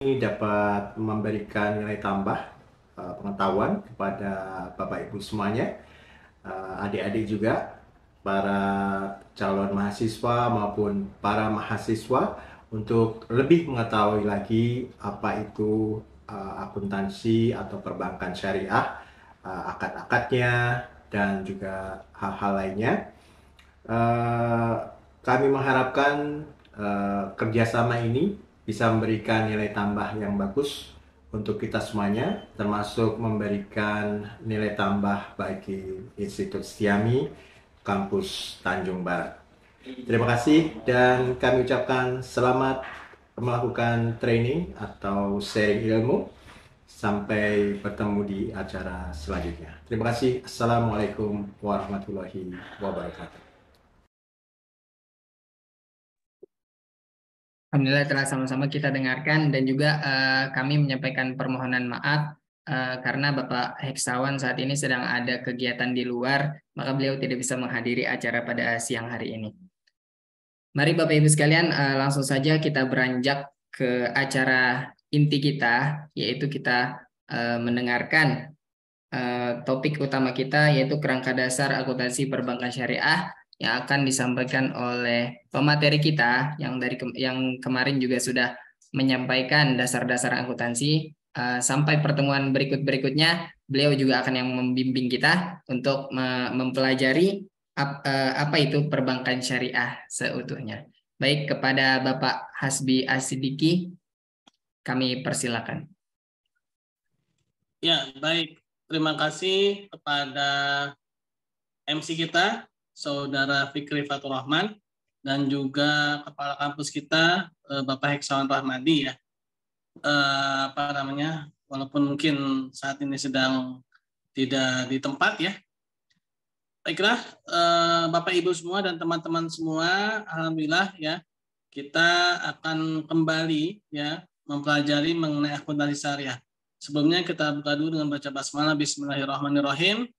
dapat memberikan nilai tambah pengetahuan kepada Bapak Ibu semuanya, adik-adik juga, para calon mahasiswa maupun para mahasiswa untuk lebih mengetahui lagi apa itu akuntansi atau perbankan syariah, akad-akadnya, dan juga hal-hal lainnya. Eh, Kami mengharapkan kerjasama ini bisa memberikan nilai tambah yang bagus untuk kita semuanya, termasuk memberikan nilai tambah bagi Institut Stiami Kampus Tanjung Barat. Terima kasih dan kami ucapkan selamat melakukan training atau sharing ilmu. Sampai bertemu di acara selanjutnya. Terima kasih. Assalamualaikum warahmatullahi wabarakatuh. Alhamdulillah telah sama-sama kita dengarkan dan juga kami menyampaikan permohonan maaf karena Bapak Heksawan saat ini sedang ada kegiatan di luar, maka beliau tidak bisa menghadiri acara pada siang hari ini. Mari Bapak Ibu sekalian langsung saja kita beranjak ke acara inti kita, yaitu kita mendengarkan topik utama kita, yaitu kerangka dasar akuntansi perbankan syariah yang akan disampaikan oleh pemateri kita yang kemarin juga sudah menyampaikan dasar-dasar akuntansi. Sampai pertemuan berikutnya, beliau juga akan yang membimbing kita untuk mempelajari apa itu perbankan syariah seutuhnya. Baik, kepada Bapak Hasbi Asidiki, kami persilakan. Ya, baik. Terima kasih kepada MC kita, Saudara Fikri Fatur Rahman, dan juga Kepala Kampus kita, Bapak Heksawan Rahmadi ya. Walaupun mungkin saat ini sedang tidak di tempat ya. Baiklah, Bapak Ibu semua dan teman-teman semua, alhamdulillah ya, kita akan kembali ya mempelajari mengenai akuntansi syariah. Sebelumnya kita buka dulu dengan baca basmalah. Bismillahirrahmanirrahim.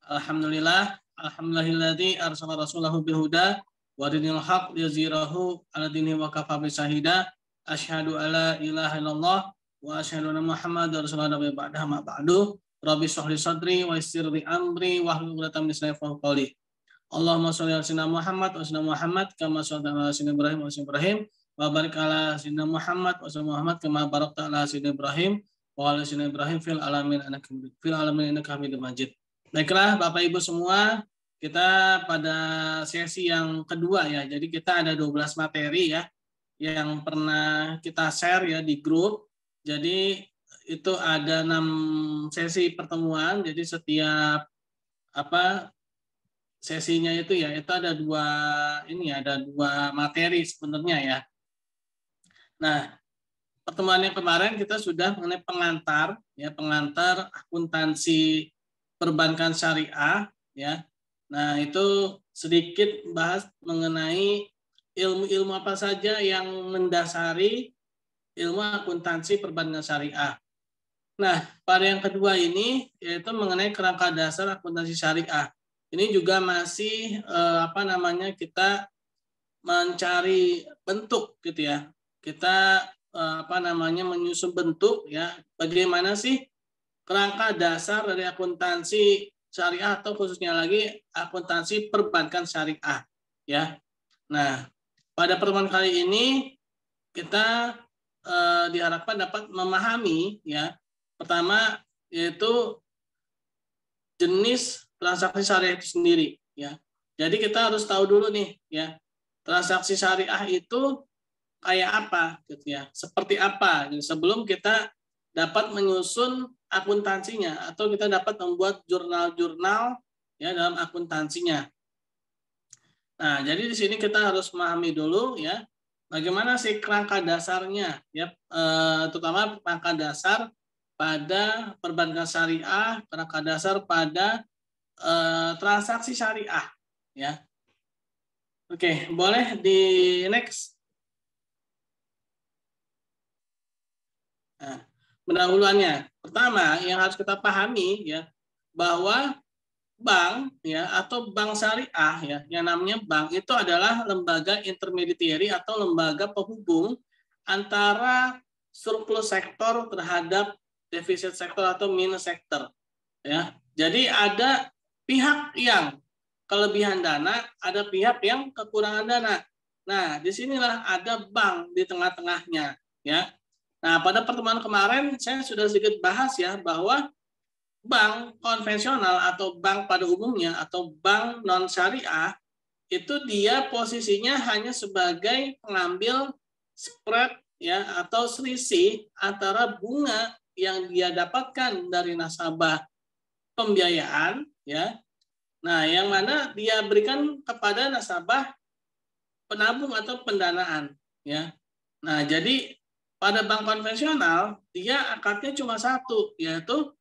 Alhamdulillahilladzi arsala rasulahu bil huda wa dinil haq liyuzhirahu 'ala dini wa kafa bi syahida. Asyhadu alla ilaha illallah wa asyhadu anna Muhammadar rasulullah ba'da ma ba'du. Rabbi shrah li sadri wa yassir li amri wahlul 'uqdatam min lisani yafqahu qawli. Allahumma shalli ala sayyidina Muhammad wa sallam Muhammad kama shallaita ala sayyidina Ibrahim wa sallam Ibrahim wa barik ala sayyidina Muhammad wa sallam Muhammad kama barakta ala sayyidina Ibrahim wa ala sayyidina Ibrahim fil alamin innaka Hamidum Majid. Baiklah Bapak Ibu semua, kita pada sesi yang kedua ya. Jadi kita ada 12 materi ya yang pernah kita share ya di grup. Jadi itu ada 6 sesi pertemuan. Jadi setiap sesinya itu ya, itu ada ada dua materi sebenarnya ya. Nah, pertemuan yang kemarin kita sudah mengenai pengantar akuntansi perbankan syariah ya. Nah, itu sedikit bahas mengenai ilmu-ilmu apa saja yang mendasari ilmu akuntansi perbankan syariah. Nah, pada yang kedua ini yaitu mengenai kerangka dasar akuntansi syariah. Ini juga masih kita mencari bentuk gitu ya. Kita menyusun bentuk ya. Bagaimana sih kerangka dasar dari akuntansi syariah atau khususnya lagi akuntansi perbankan syariah ya. Nah, pada pertemuan kali ini kita diharapkan dapat memahami ya. Pertama yaitu jenis transaksi syariah itu sendiri ya. Jadi kita harus tahu dulu nih ya, transaksi syariah itu kayak apa gitu ya. Seperti apa gitu, sebelum kita dapat menyusun akuntansinya atau kita dapat membuat jurnal-jurnal ya dalam akuntansinya. Nah, jadi di sini kita harus memahami dulu ya bagaimana sih kerangka dasarnya ya, terutama kerangka dasar pada perbankan syariah, kerangka dasar pada transaksi syariah ya. Oke, boleh di next. Nah, pendahuluannya. Pertama yang harus kita pahami ya bahwa bank ya atau bank syariah ya, yang namanya bank itu adalah lembaga intermediary atau lembaga penghubung antara surplus sektor terhadap defisit sektor atau minus sektor. Ya, jadi ada pihak yang kelebihan dana, ada pihak yang kekurangan dana. Nah, disinilah ada bank di tengah-tengahnya. Ya, nah pada pertemuan kemarin saya sudah sedikit bahas ya bahwa bank konvensional atau bank pada umumnya atau bank non syariah itu dia posisinya hanya sebagai pengambil spread ya atau selisih antara bunga yang dia dapatkan dari nasabah pembiayaan ya. Nah, yang mana dia berikan kepada nasabah penabung atau pendanaan ya. Nah, jadi pada bank konvensional dia akadnya cuma satu, yaitu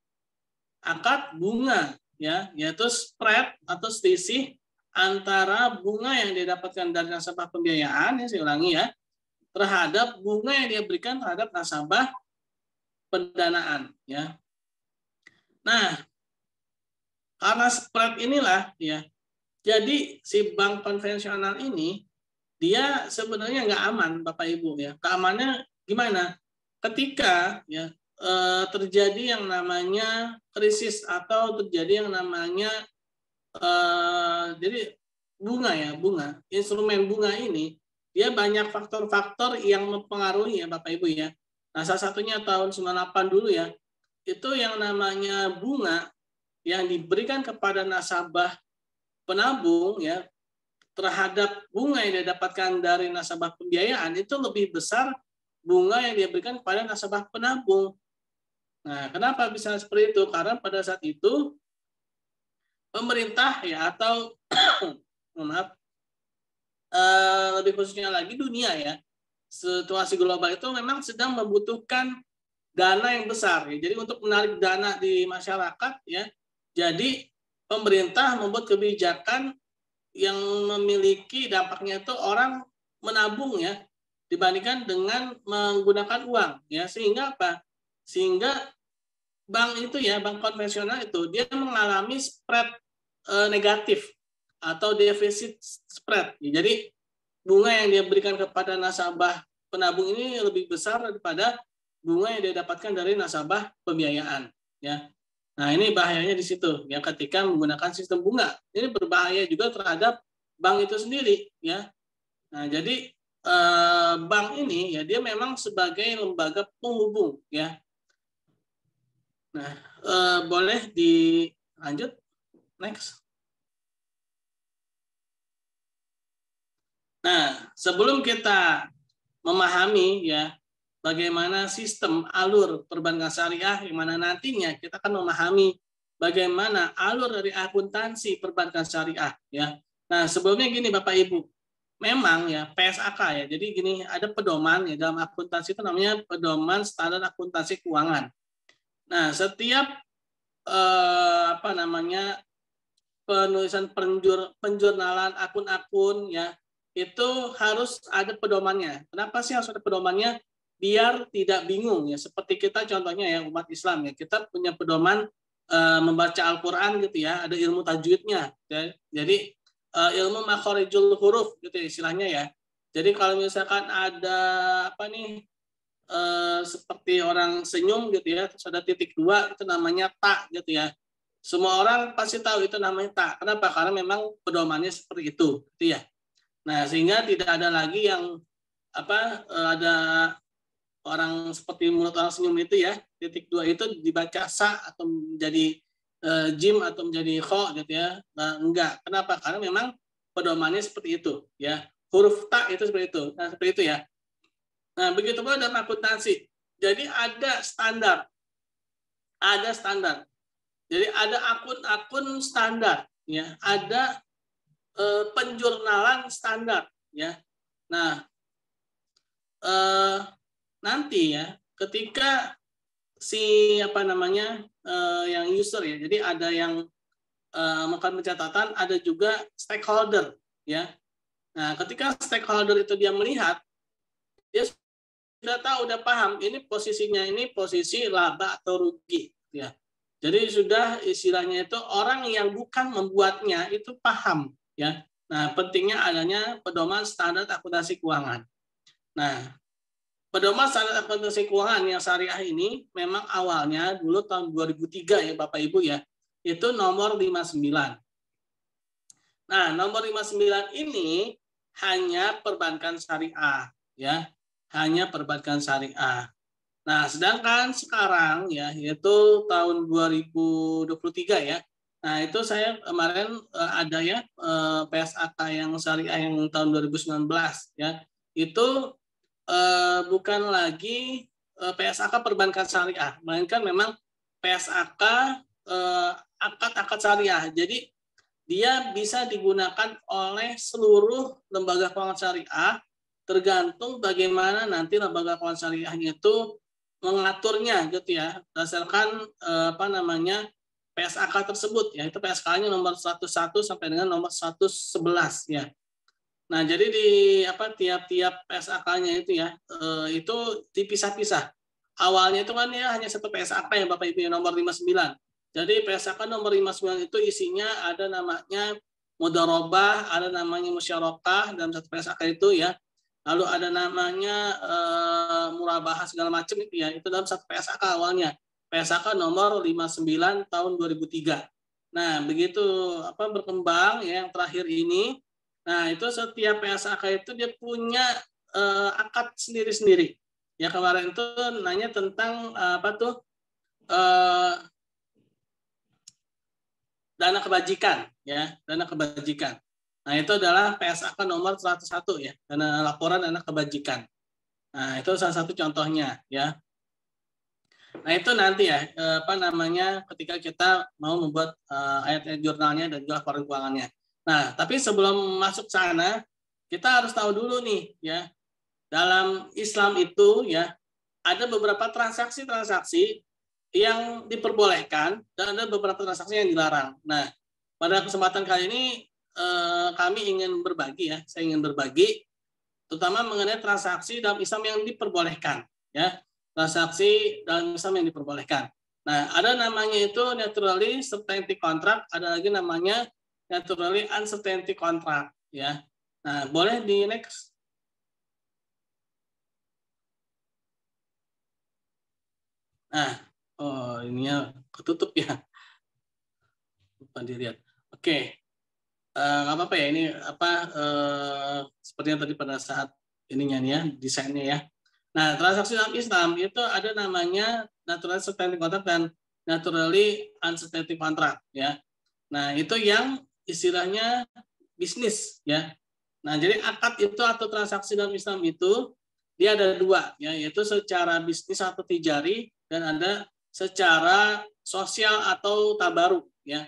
akad bunga ya, yaitu spread atau selisih antara bunga yang dia dapatkan dari nasabah pembiayaan, ya saya ulangi ya, terhadap bunga yang dia berikan terhadap nasabah pendanaan ya. Nah, karena spread inilah ya, jadi si bank konvensional ini dia sebenarnya nggak aman Bapak Ibu ya. Keamannya gimana? Ketika ya terjadi yang namanya krisis atau terjadi yang namanya jadi bunga instrumen bunga ini dia banyak faktor-faktor yang mempengaruhi ya Bapak Ibu ya. Nah, salah satunya tahun 98 dulu ya, itu yang namanya bunga yang diberikan kepada nasabah penabung ya terhadap bunga yang dia dapatkan dari nasabah pembiayaan itu lebih besar bunga yang dia berikan kepada nasabah penabung. Nah, kenapa bisa seperti itu? Karena pada saat itu pemerintah ya atau maaf lebih khususnya lagi dunia ya, situasi global itu memang sedang membutuhkan dana yang besar ya. Jadi untuk menarik dana di masyarakat ya, jadi pemerintah membuat kebijakan yang memiliki dampaknya itu orang menabung ya dibandingkan dengan menggunakan uang ya, sehingga apa? Sehingga bank itu ya, bank konvensional itu dia mengalami spread negatif atau defisit spread. Jadi bunga yang dia berikan kepada nasabah penabung ini lebih besar daripada bunga yang dia dapatkan dari nasabah pembiayaan ya. Nah, ini bahayanya di situ ya, ketika menggunakan sistem bunga. Ini berbahaya juga terhadap bank itu sendiri ya. Nah, jadi bank ini ya dia memang sebagai lembaga penghubung ya. Nah, boleh dilanjut next. Nah, sebelum kita memahami ya bagaimana sistem alur perbankan syariah, yang mana nantinya kita akan memahami bagaimana alur dari akuntansi perbankan syariah ya. Nah, sebelumnya gini Bapak Ibu, memang ya PSAK ya. Jadi gini, ada pedoman ya dalam akuntansi itu namanya pedoman standar akuntansi keuangan. Nah, setiap penulisan penjurnalan akun-akun ya itu harus ada pedomannya. Kenapa sih harus ada pedomannya? Biar tidak bingung ya. Seperti kita contohnya ya umat Islam ya, kita punya pedoman membaca Al-Qur'an gitu ya, ada ilmu tajwidnya. Ya. Jadi ilmu makhorijul huruf gitu ya, istilahnya ya. Jadi kalau misalkan ada seperti orang senyum gitu ya, terus ada titik dua itu namanya ta gitu ya. Semua orang pasti tahu itu namanya ta. Kenapa? Karena memang pedomannya seperti itu, gitu ya. Nah, sehingga tidak ada lagi yang ada orang seperti mulut orang senyum itu ya, titik dua itu dibaca sa atau menjadi jim atau menjadi kho gitu ya. Nah, enggak. Kenapa? Karena memang pedomannya seperti itu ya. Huruf ta itu seperti itu. Nah, seperti itu ya. Nah, begitu pula dalam akuntansi. Jadi ada standar. Ada standar. Jadi ada akun-akun standar ya, ada penjurnalan standar ya. Nah, nanti ya ketika si yang user ya. Jadi ada yang melakukan pencatatan, ada juga stakeholder ya. Nah, ketika stakeholder itu dia melihat, dia sudah tahu, udah paham ini posisinya, ini posisi laba atau rugi ya. Jadi sudah istilahnya itu orang yang bukan membuatnya itu paham ya. Nah, pentingnya adanya pedoman standar akuntansi keuangan. Nah, Pedoman standar akuntansi keuangan yang syariah ini memang awalnya dulu tahun 2003 ya Bapak Ibu ya, itu nomor 59. Nah, nomor 59 ini hanya perbankan syariah ya, hanya perbankan syariah. Nah, sedangkan sekarang ya, yaitu tahun 2023 ya. Nah, itu saya kemarin ada ya PSAK yang syariah yang tahun 2019 ya. Itu bukan lagi PSAK perbankan syariah, melainkan memang PSAK akad-akad syariah. Jadi dia bisa digunakan oleh seluruh lembaga keuangan syariah, tergantung bagaimana nanti lembaga keuangan syariahnya itu mengaturnya gitu ya, berdasarkan PSAK tersebut ya, itu PSK-nya nomor 101 sampai dengan nomor 111 ya. Nah, jadi di tiap-tiap PSAK-nya itu ya, itu dipisah-pisah. Awalnya itu kan ya hanya satu PSAK ya Bapak Ibu, nomor 59. Jadi PSAK nomor 59 itu isinya ada namanya mudharabah, ada namanya musyarakah dalam satu PSAK itu ya. Lalu ada namanya murabahah segala macam itu ya, itu dalam satu PSAK awalnya. PSAK nomor 59 tahun 2003. Nah, begitu berkembang ya yang terakhir ini. Nah, itu setiap PSAK itu dia punya akad sendiri-sendiri. Ya kemarin itu nanya tentang dana kebajikan ya, dana kebajikan. Nah, itu adalah PSAK nomor 101 ya, dana laporan dana kebajikan. Nah, itu salah satu contohnya ya. Nah, itu nanti ya ketika kita mau membuat ayat-ayat jurnalnya dan juga laporan keuangannya. Nah, tapi sebelum masuk sana, kita harus tahu dulu nih ya, dalam Islam itu ya ada beberapa transaksi-transaksi yang diperbolehkan dan ada beberapa transaksi yang dilarang. Nah, pada kesempatan kali ini kami ingin berbagi ya, saya ingin berbagi terutama mengenai transaksi dalam Islam yang diperbolehkan ya, transaksi dalam Islam yang diperbolehkan. Nah, ada namanya itu naturally certainty contract, ada lagi namanya naturally uncertainty contract ya. Nah, boleh di next. Nah, oh ininya ketutup ya. Lupa dilihat. Oke. Nggak apa-apa ya, ini seperti yang tadi pada saat ininya nih ya, desainnya ya. Nah, transaksi dalam Islam itu ada namanya naturally certainty contract dan naturally uncertainty contract ya. Nah, itu yang istilahnya bisnis ya. Nah, jadi akad itu atau transaksi dalam Islam itu dia ada dua ya, yaitu secara bisnis atau tijari dan ada secara sosial atau tabaruk ya.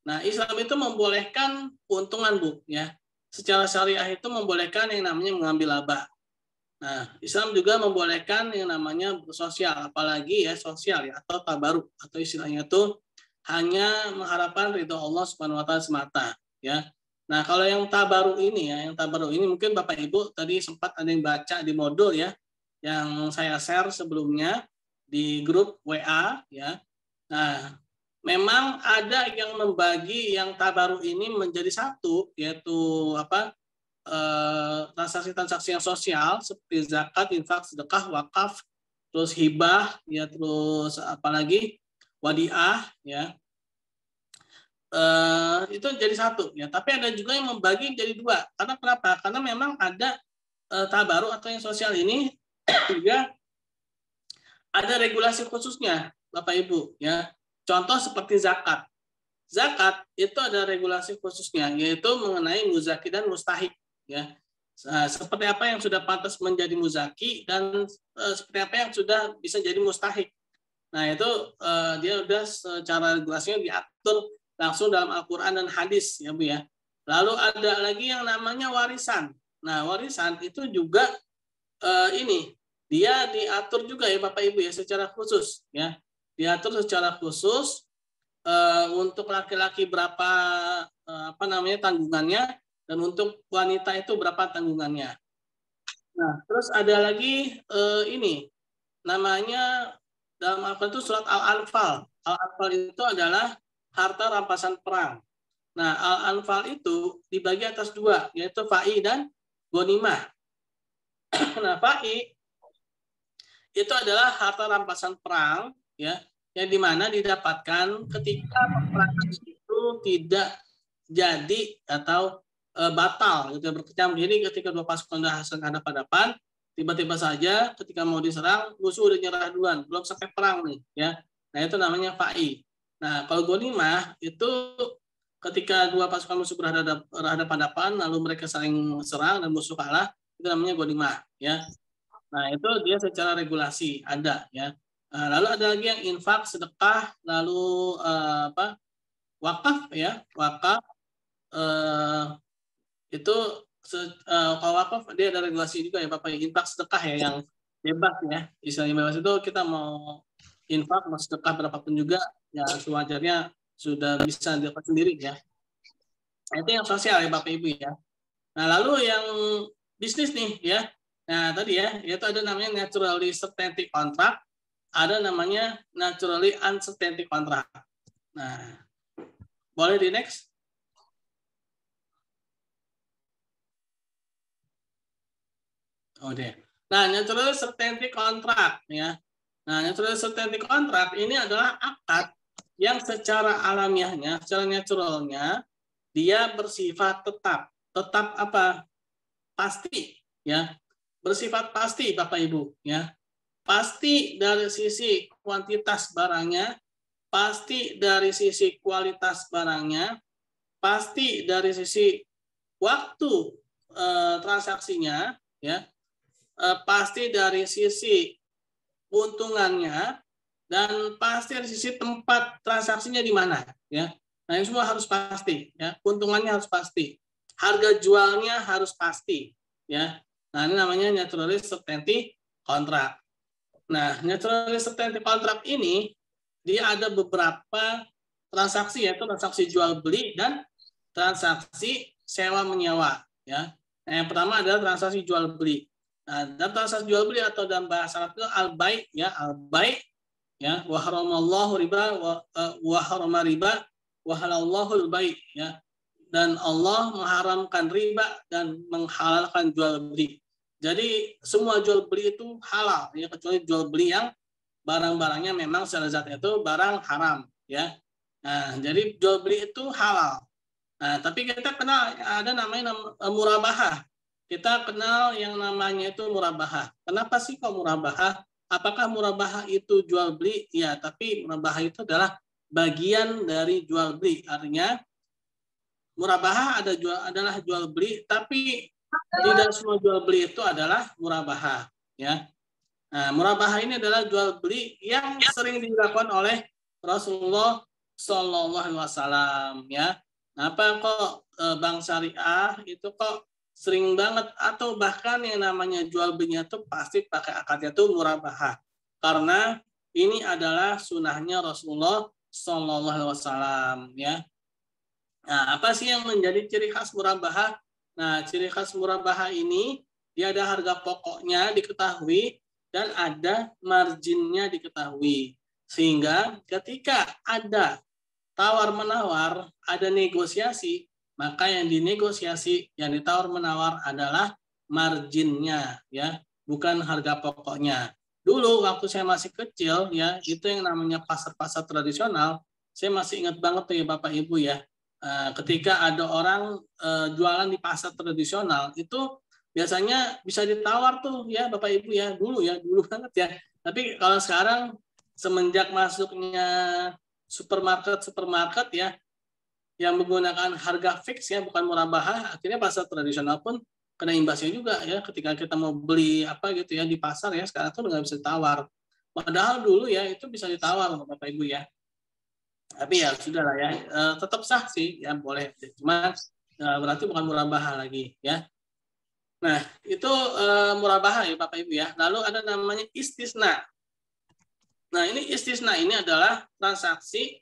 Nah, Islam itu membolehkan keuntungan, Bu, ya. Secara syariah itu membolehkan yang namanya mengambil laba. Nah, Islam juga membolehkan yang namanya bersosial, apalagi ya sosial ya atau tabaruk atau istilahnya itu hanya mengharapkan ridho Allah Subhanahu wa taala semata, ya. Nah, kalau yang tabaruk ini ya, yang tabaruk ini mungkin Bapak Ibu tadi sempat ada yang baca di modul ya yang saya share sebelumnya di grup WA ya. Nah, memang ada yang membagi yang tabaruk ini menjadi satu, yaitu transaksi-transaksi yang sosial seperti zakat, infak, sedekah, wakaf, terus hibah, ya terus apalagi wadiah, ya itu jadi satu, ya. Tapi ada juga yang membagi jadi dua. Karena kenapa? Karena memang ada tabaruk atau yang sosial ini juga ada regulasi khususnya, Bapak Ibu, ya. Contoh seperti zakat. Zakat itu ada regulasi khususnya, yaitu mengenai muzaki dan mustahik. Ya, seperti apa yang sudah pantas menjadi muzaki dan seperti apa yang sudah bisa jadi mustahik. Nah, itu dia sudah secara regulasinya diatur langsung dalam Al-Quran dan hadis, ya Bu ya. Lalu ada lagi yang namanya warisan. Nah, warisan itu juga ini dia diatur juga ya Bapak Ibu ya secara khusus, ya. Diatur secara khusus untuk laki-laki berapa tanggungannya dan untuk wanita itu berapa tanggungannya. Nah, terus ada lagi ini namanya dalam Al-Quran itu surat Al-Anfal. Al-Anfal itu adalah harta rampasan perang. Nah, Al-Anfal itu dibagi atas dua, yaitu fa'i dan ghanimah. Nah, fa'i itu adalah harta rampasan perang, ya, yang dimana didapatkan ketika peperangan itu tidak jadi atau batal, gitu, berkecamuk. Jadi ketika dua pasukan sudah hadap-hadapan, tiba-tiba saja ketika mau diserang, musuh udah nyerah duluan, belum sampai perang nih, ya. Nah itu namanya fa'i. Nah kalau ghanimah itu ketika dua pasukan musuh berhadapan-hadapan, lalu mereka saling serang dan musuh kalah, itu namanya ghanimah, ya. Nah, itu dia secara regulasi ada, ya. Nah, lalu ada lagi yang infak, sedekah, lalu wakaf, ya, wakaf itu kalau wakaf dia ada regulasi juga ya Bapak. Infak, sedekah ya yang bebas ya, istilahnya bebas itu kita mau infak, mau sedekah berapapun juga ya sewajarnya sudah bisa dilakukan sendiri ya. Nah, itu yang sosial ya Bapak Ibu ya. Nah, lalu yang bisnis nih ya. Nah, tadi ya, itu ada namanya naturally certainty contract, ada namanya naturally uncertainty contract. Nah, boleh di next? Oh deh. Nah, naturally certainty contract ya. Nah, naturally certainty contract ini adalah akad yang secara alamiahnya, secara naturalnya dia bersifat tetap. Tetap apa? Pasti ya. Bersifat pasti Bapak Ibu ya. Pasti dari sisi kuantitas barangnya, pasti dari sisi kualitas barangnya, pasti dari sisi waktu transaksinya, ya, pasti dari sisi keuntungannya, dan pasti dari sisi tempat transaksinya di mana, ya. Nah, ini semua harus pasti, ya. Keuntungannya harus pasti, harga jualnya harus pasti, ya. Nah, ini namanya naturally certainty contract. Nah, naturally certainty contract ini dia ada beberapa transaksi, yaitu transaksi jual beli dan transaksi sewa menyewa, ya. Nah, yang pertama adalah transaksi jual beli. Nah, dalam transaksi jual beli atau dalam bahasa Arab itu al-bai, ya, al-bai, ya, wa haramallahu riba wa harama riba wa halallahu al-bai, ya. Dan Allah mengharamkan riba dan menghalalkan jual beli. Jadi semua jual beli itu halal, ya, kecuali jual beli yang barang-barangnya memang secara zat itu barang haram, ya. Nah, jadi jual beli itu halal. Nah, tapi kita kenal ada namanya murabahah. Kita kenal yang namanya itu murabahah. Kenapa sih kok murabahah? Apakah murabahah itu jual beli? Ya, tapi murabahah itu adalah bagian dari jual beli. Artinya murabahah adalah jual beli, tapi tidak semua jual beli itu adalah murabahah, ya. Nah, murabahah ini adalah jual beli yang sering dilakukan oleh Rasulullah Shallallahu Alaihi Wasallam, ya. Nah, apa kok Bank Syariah itu kok sering banget atau bahkan yang namanya jual belinya itu pasti pakai akadnya itu murabahah, karena ini adalah sunahnya Rasulullah Shallallahu Alaihi Wasallam, ya. Nah, apa sih yang menjadi ciri khas murabahah? Nah, ciri khas murabahah ini dia ada harga pokoknya diketahui dan ada marginnya diketahui. Sehingga ketika ada tawar-menawar, ada negosiasi, maka yang dinegosiasi, yang ditawar-menawar adalah marginnya, ya, bukan harga pokoknya. Dulu waktu saya masih kecil, ya, itu yang namanya pasar-pasar tradisional, saya masih ingat banget tuh ya Bapak Ibu ya. Ketika ada orang jualan di pasar tradisional itu biasanya bisa ditawar tuh ya Bapak Ibu ya, dulu banget ya. Tapi kalau sekarang semenjak masuknya supermarket ya yang menggunakan harga fix ya, bukan murabahah, akhirnya pasar tradisional pun kena imbasnya juga ya. Ketika kita mau beli apa gitu ya di pasar ya, sekarang tuh nggak bisa ditawar. Padahal dulu ya itu bisa ditawar Bapak Ibu ya. Tapi ya sudah lah ya, tetap sah sih ya, boleh. Cuma berarti bukan murabahah lagi ya. Nah itu murabahah ya Bapak Ibu ya. Lalu ada namanya istisna. Nah ini istisna ini adalah transaksi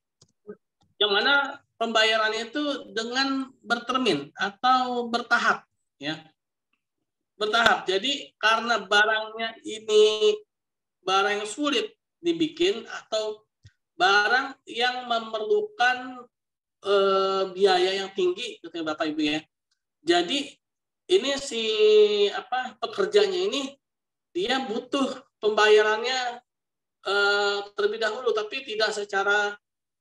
yang mana pembayarannya itu dengan bertermin atau bertahap ya. Bertahap. Jadi karena barangnya ini barang yang sulit dibikin atau barang yang memerlukan biaya yang tinggi, gitu ya Bapak Ibu ya. Jadi ini si pekerjanya ini dia butuh pembayarannya terlebih dahulu, tapi tidak secara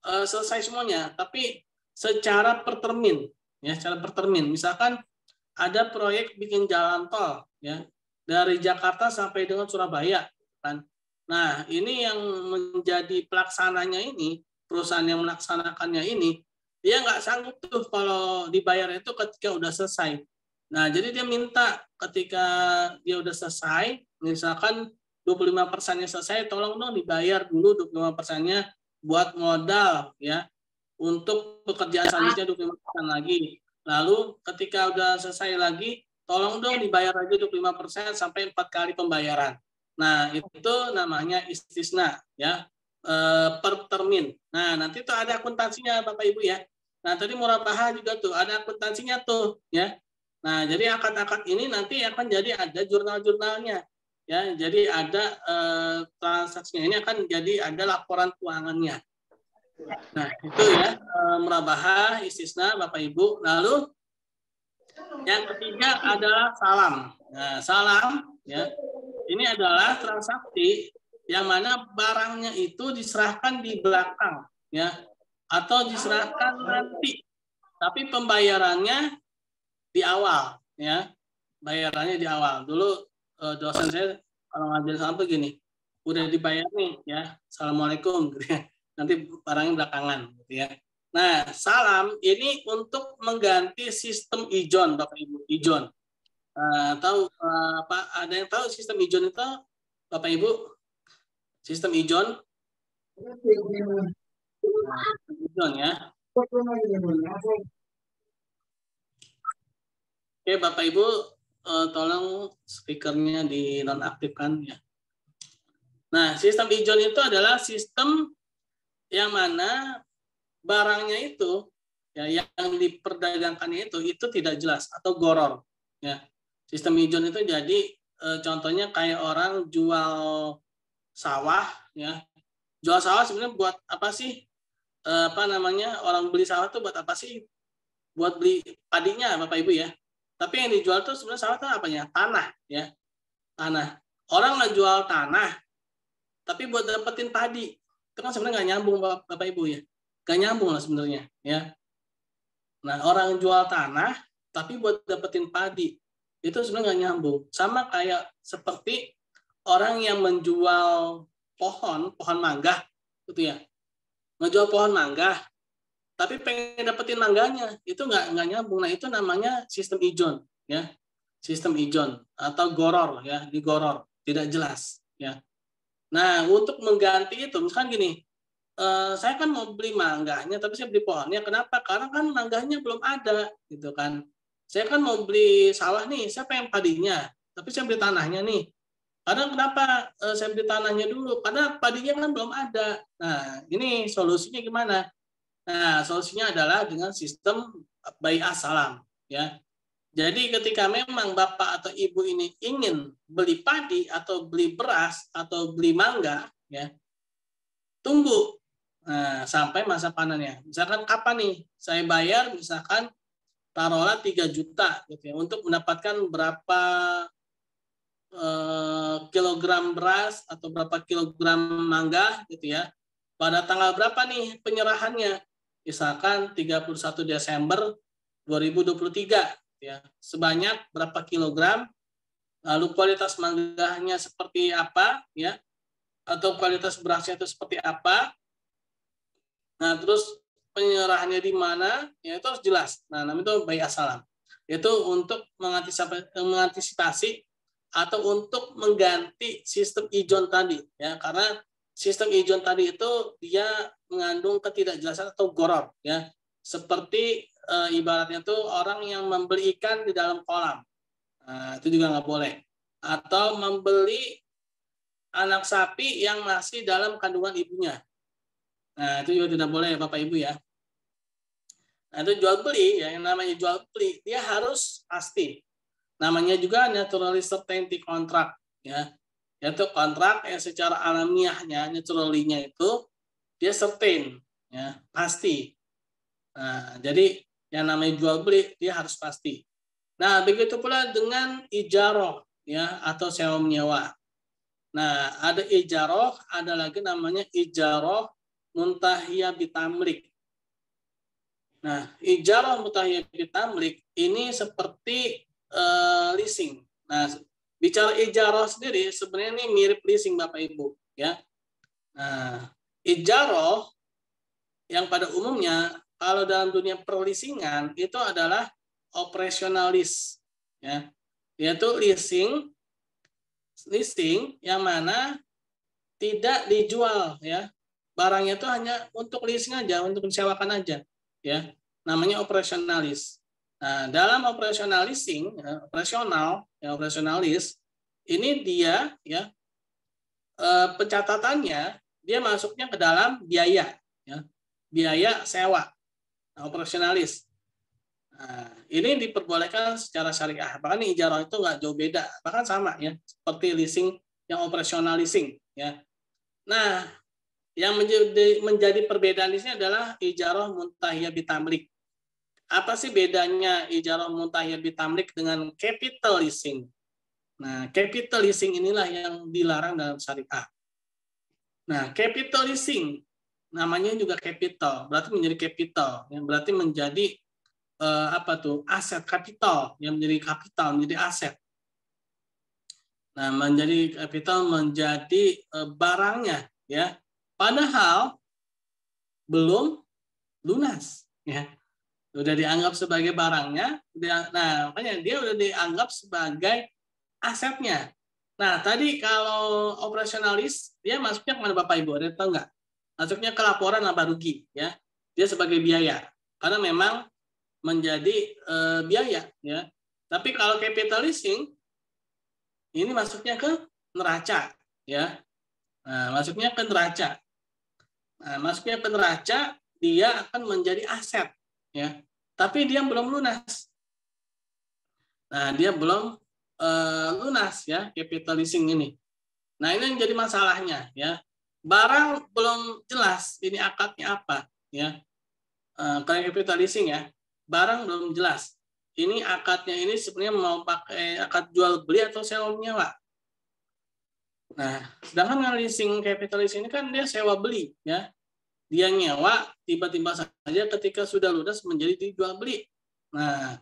selesai semuanya, tapi secara per termin, ya, secara per termin. Misalkan ada proyek bikin jalan tol, ya, dari Jakarta sampai dengan Surabaya, kan. Nah, ini yang menjadi pelaksananya ini, perusahaan yang melaksanakannya ini, dia nggak sanggup tuh kalau dibayar itu ketika udah selesai. Nah, jadi dia minta ketika dia udah selesai, misalkan 25%-nya selesai, tolong dong dibayar dulu 25%-nya buat modal, ya, untuk pekerjaan selanjutnya 25% lagi. Lalu ketika udah selesai lagi, tolong dong dibayar lagi 25% sampai 4 kali pembayaran. Nah, itu namanya istisna, ya, per termin. Nah, nanti tuh ada akuntansinya Bapak Ibu, ya. Nah, tadi murabahah juga tuh ada akuntansinya tuh, ya. Nah, jadi akad-akad ini nanti akan jadi ada jurnal-jurnalnya. Ya, jadi ada transaksinya ini akan jadi ada laporan keuangannya. Nah, itu ya, murabahah, istisna, Bapak Ibu. Lalu yang ketiga adalah salam. Nah, salam, ya, ini adalah transaksi yang mana barangnya itu diserahkan di belakang, ya, atau diserahkan nanti, tapi pembayarannya di awal, ya, bayarannya di awal. Dulu dosen saya kalau ngajarin salam tuh gini, udah dibayar nih, ya, assalamualaikum, gitu ya. Nanti barangnya belakangan, gitu ya. Nah, salam ini untuk mengganti sistem ijon, Bapak Ibu, ijon. Tahu Pak? Ada yang tahu sistem ijon itu, Bapak Ibu? Sistem ijon? Nah, ijon, ya. Oke, Bapak Ibu, tolong speakernya dinonaktifkan, ya. Nah, sistem ijon itu adalah sistem yang mana barangnya itu, ya, yang diperdagangkannya itu tidak jelas atau goror, ya. Sistem ijon itu jadi contohnya kayak orang jual sawah, ya. Jual sawah sebenarnya buat apa sih? Apa namanya? Orang beli sawah itu buat apa sih? Buat beli padinya, Bapak Ibu, ya. Tapi yang dijual tuh sebenarnya sawah itu apanya? Tanah, ya. Tanah. Orang nggak jual tanah, tapi buat dapetin padi. Itu kan sebenarnya nggak nyambung, Bapak Ibu, ya. Nggak nyambung lah sebenarnya, ya. Nah, orang jual tanah, tapi buat dapetin padi. Itu sebenarnya nggak nyambung. Sama kayak seperti orang yang menjual pohon mangga, gitu ya. Ngejual pohon mangga, tapi pengen dapetin mangganya, itu nggak nyambung. Nah, itu namanya sistem ijon, ya. Sistem ijon atau goror, ya, digoror, tidak jelas, ya. Nah, untuk mengganti itu, misalkan gini, saya kan mau beli mangganya, tapi saya beli pohonnya. Kenapa? Karena kan mangganya belum ada, gitu kan. Saya kan mau beli sawah nih, saya pengen padinya, tapi saya beli tanahnya nih. Karena kenapa saya beli tanahnya dulu? Karena padinya kan belum ada. Nah, ini solusinya gimana? Nah, solusinya adalah dengan sistem bai'ah salam, ya. Jadi ketika memang Bapak atau Ibu ini ingin beli padi atau beli beras atau beli mangga, ya, tunggu sampai masa panennya. Misalkan kapan nih saya bayar, misalkan taruhlah 3 juta, gitu ya, untuk mendapatkan berapa kilogram beras atau berapa kilogram mangga, gitu ya. Pada tanggal berapa nih penyerahannya? Misalkan 31 Desember 2023, ya. Sebanyak berapa kilogram, lalu kualitas mangganya seperti apa, ya, atau kualitas berasnya itu seperti apa. Nah, terus penyerahannya di mana, ya, itu harus jelas. Nah, namanya itu bai'ah salam. Itu untuk mengantisipasi atau untuk mengganti sistem ijon tadi, ya, karena sistem ijon tadi itu dia mengandung ketidakjelasan atau goror, ya, seperti ibaratnya tuh orang yang membeli ikan di dalam kolam, nah, itu juga nggak boleh, atau membeli anak sapi yang masih dalam kandungan ibunya, nah, itu juga tidak boleh, Bapak Ibu, ya. Nah, itu jual beli, ya, yang namanya jual beli dia harus pasti. Namanya juga naturally certainty contract, ya, yaitu kontrak yang secara alamiahnya, naturally-nya itu dia certain, ya, pasti. Nah, jadi yang namanya jual beli dia harus pasti. Nah, begitu pula dengan ijaroh, ya, atau sewa menyewa. Nah, ada ijaroh, ada lagi namanya ijaroh muntahiyah bitamlik. Nah, ijaroh muntahiyah bitamlik ini seperti leasing. Nah, bicara ijaroh sendiri sebenarnya ini mirip leasing Bapak Ibu, ya. Nah, ijaroh yang pada umumnya kalau dalam dunia perleasingan itu adalah operasionalis, ya. Yaitu leasing yang mana tidak dijual, ya. Barangnya itu hanya untuk leasing aja, untuk disewakan aja, ya. Namanya operasionalis. Nah, dalam operasionalis ini dia, ya, pencatatannya dia masuknya ke dalam biaya, ya, biaya sewa, operasionalis. Nah, ini diperbolehkan secara syariah. Bahkan ijarah itu nggak jauh beda, bahkan sama, ya, seperti leasing yang operasional leasing, ya. Nah, yang menjadi perbedaan di sini adalah ijarah muntahiyah bitamlik. Apa sih bedanya ijarah muntahiyah bitamlik dengan capital leasing? Nah, capital leasing inilah yang dilarang dalam syariah. Nah, capital leasing namanya juga capital, berarti menjadi capital, yang berarti menjadi aset kapital, yang menjadi kapital, menjadi aset. Nah, menjadi kapital, menjadi barangnya, ya. Padahal belum lunas, ya. Sudah dianggap sebagai barangnya, nah makanya dia sudah dianggap sebagai asetnya. Nah, tadi kalau operasionalis, dia masuknya kemana Bapak Ibu? Ada tahu nggak? Masuknya ke laporan laba rugi, ya. Dia sebagai biaya, karena memang menjadi biaya, ya. Tapi kalau capital leasing ini masuknya ke neraca, ya. Nah, masuknya ke neraca. Nah, masuknya ke neraca, dia akan menjadi aset, ya. Tapi dia belum lunas. Nah, dia belum lunas, ya, capital leasing ini. Nah, ini yang jadi masalahnya, ya. Barang belum jelas ini akadnya apa, ya. Kalau capital leasing, ya, barang belum jelas. Ini akadnya ini sebenarnya mau pakai akad jual beli atau sewa menyewa. Nah, sedangkan kalau leasing capital leasing ini kan dia sewa beli, ya. Dia nyewa tiba-tiba saja ketika sudah lunas menjadi dijual beli. Nah,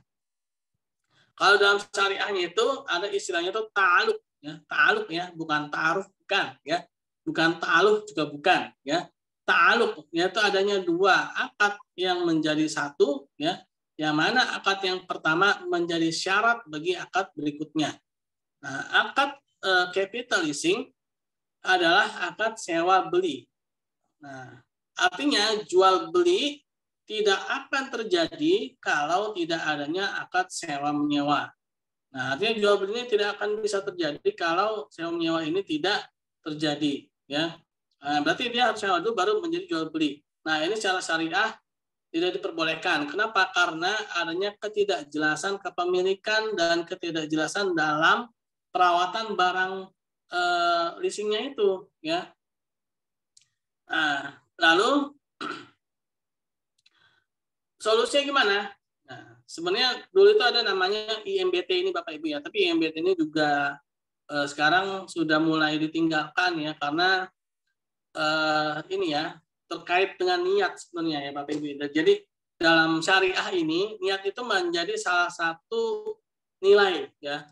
kalau dalam syariahnya itu ada istilahnya itu ta'aluk, ya. Ta'aluk, ya, bukan ta'aruf, bukan, ya. Bukan ta'aluk juga bukan, ya. Ta'aluk yaitu adanya dua akad yang menjadi satu, ya, yang mana akad yang pertama menjadi syarat bagi akad berikutnya. Nah, akad capital leasing adalah akad sewa beli. Nah, artinya jual beli tidak akan terjadi kalau tidak adanya akad sewa menyewa. Nah, artinya jual beli ini tidak akan bisa terjadi kalau sewa menyewa ini tidak terjadi, ya. Nah, berarti dia harus sewa dulu baru menjadi jual beli. Nah, ini secara syariah tidak diperbolehkan. Kenapa? Karena adanya ketidakjelasan kepemilikan dan ketidakjelasan dalam perawatan barang leasingnya itu, ya. Nah, lalu solusinya gimana? Nah, sebenarnya dulu itu ada namanya IMBT ini Bapak Ibu, ya, tapi IMBT ini juga sekarang sudah mulai ditinggalkan, ya, karena ini, ya, terkait dengan niat sebenarnya, ya, Bapak Ibu. Jadi dalam syariah ini niat itu menjadi salah satu nilai, ya.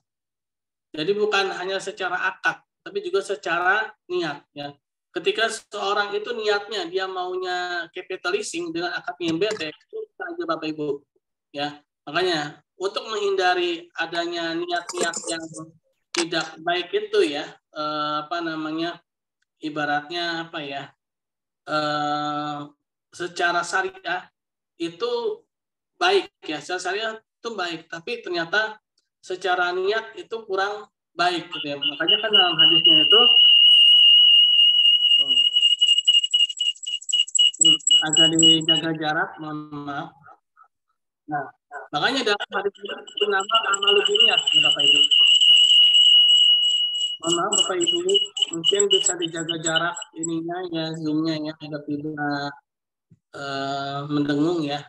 Jadi bukan hanya secara akad, tapi juga secara niat, ya. Ketika seorang itu niatnya dia maunya capital leasing dengan akad IMBT, itu saja Bapak Ibu, ya. Makanya untuk menghindari adanya niat-niat yang tidak baik itu, ya, ibaratnya apa, ya, secara syariah itu baik, ya, secara syariah itu baik, tapi ternyata secara niat itu kurang baik, gitu, ya. Makanya kan dalam hadisnya itu agak dijaga jarak, mohon maaf. Nah, makanya dalam hadis itu nama amalu biniat, ya, Bapak Ibu. Mohon maaf Bapak Ibu, mungkin bisa dijaga jarak ininya, ya, zoomnya, ya, agar tidak mendengung, ya.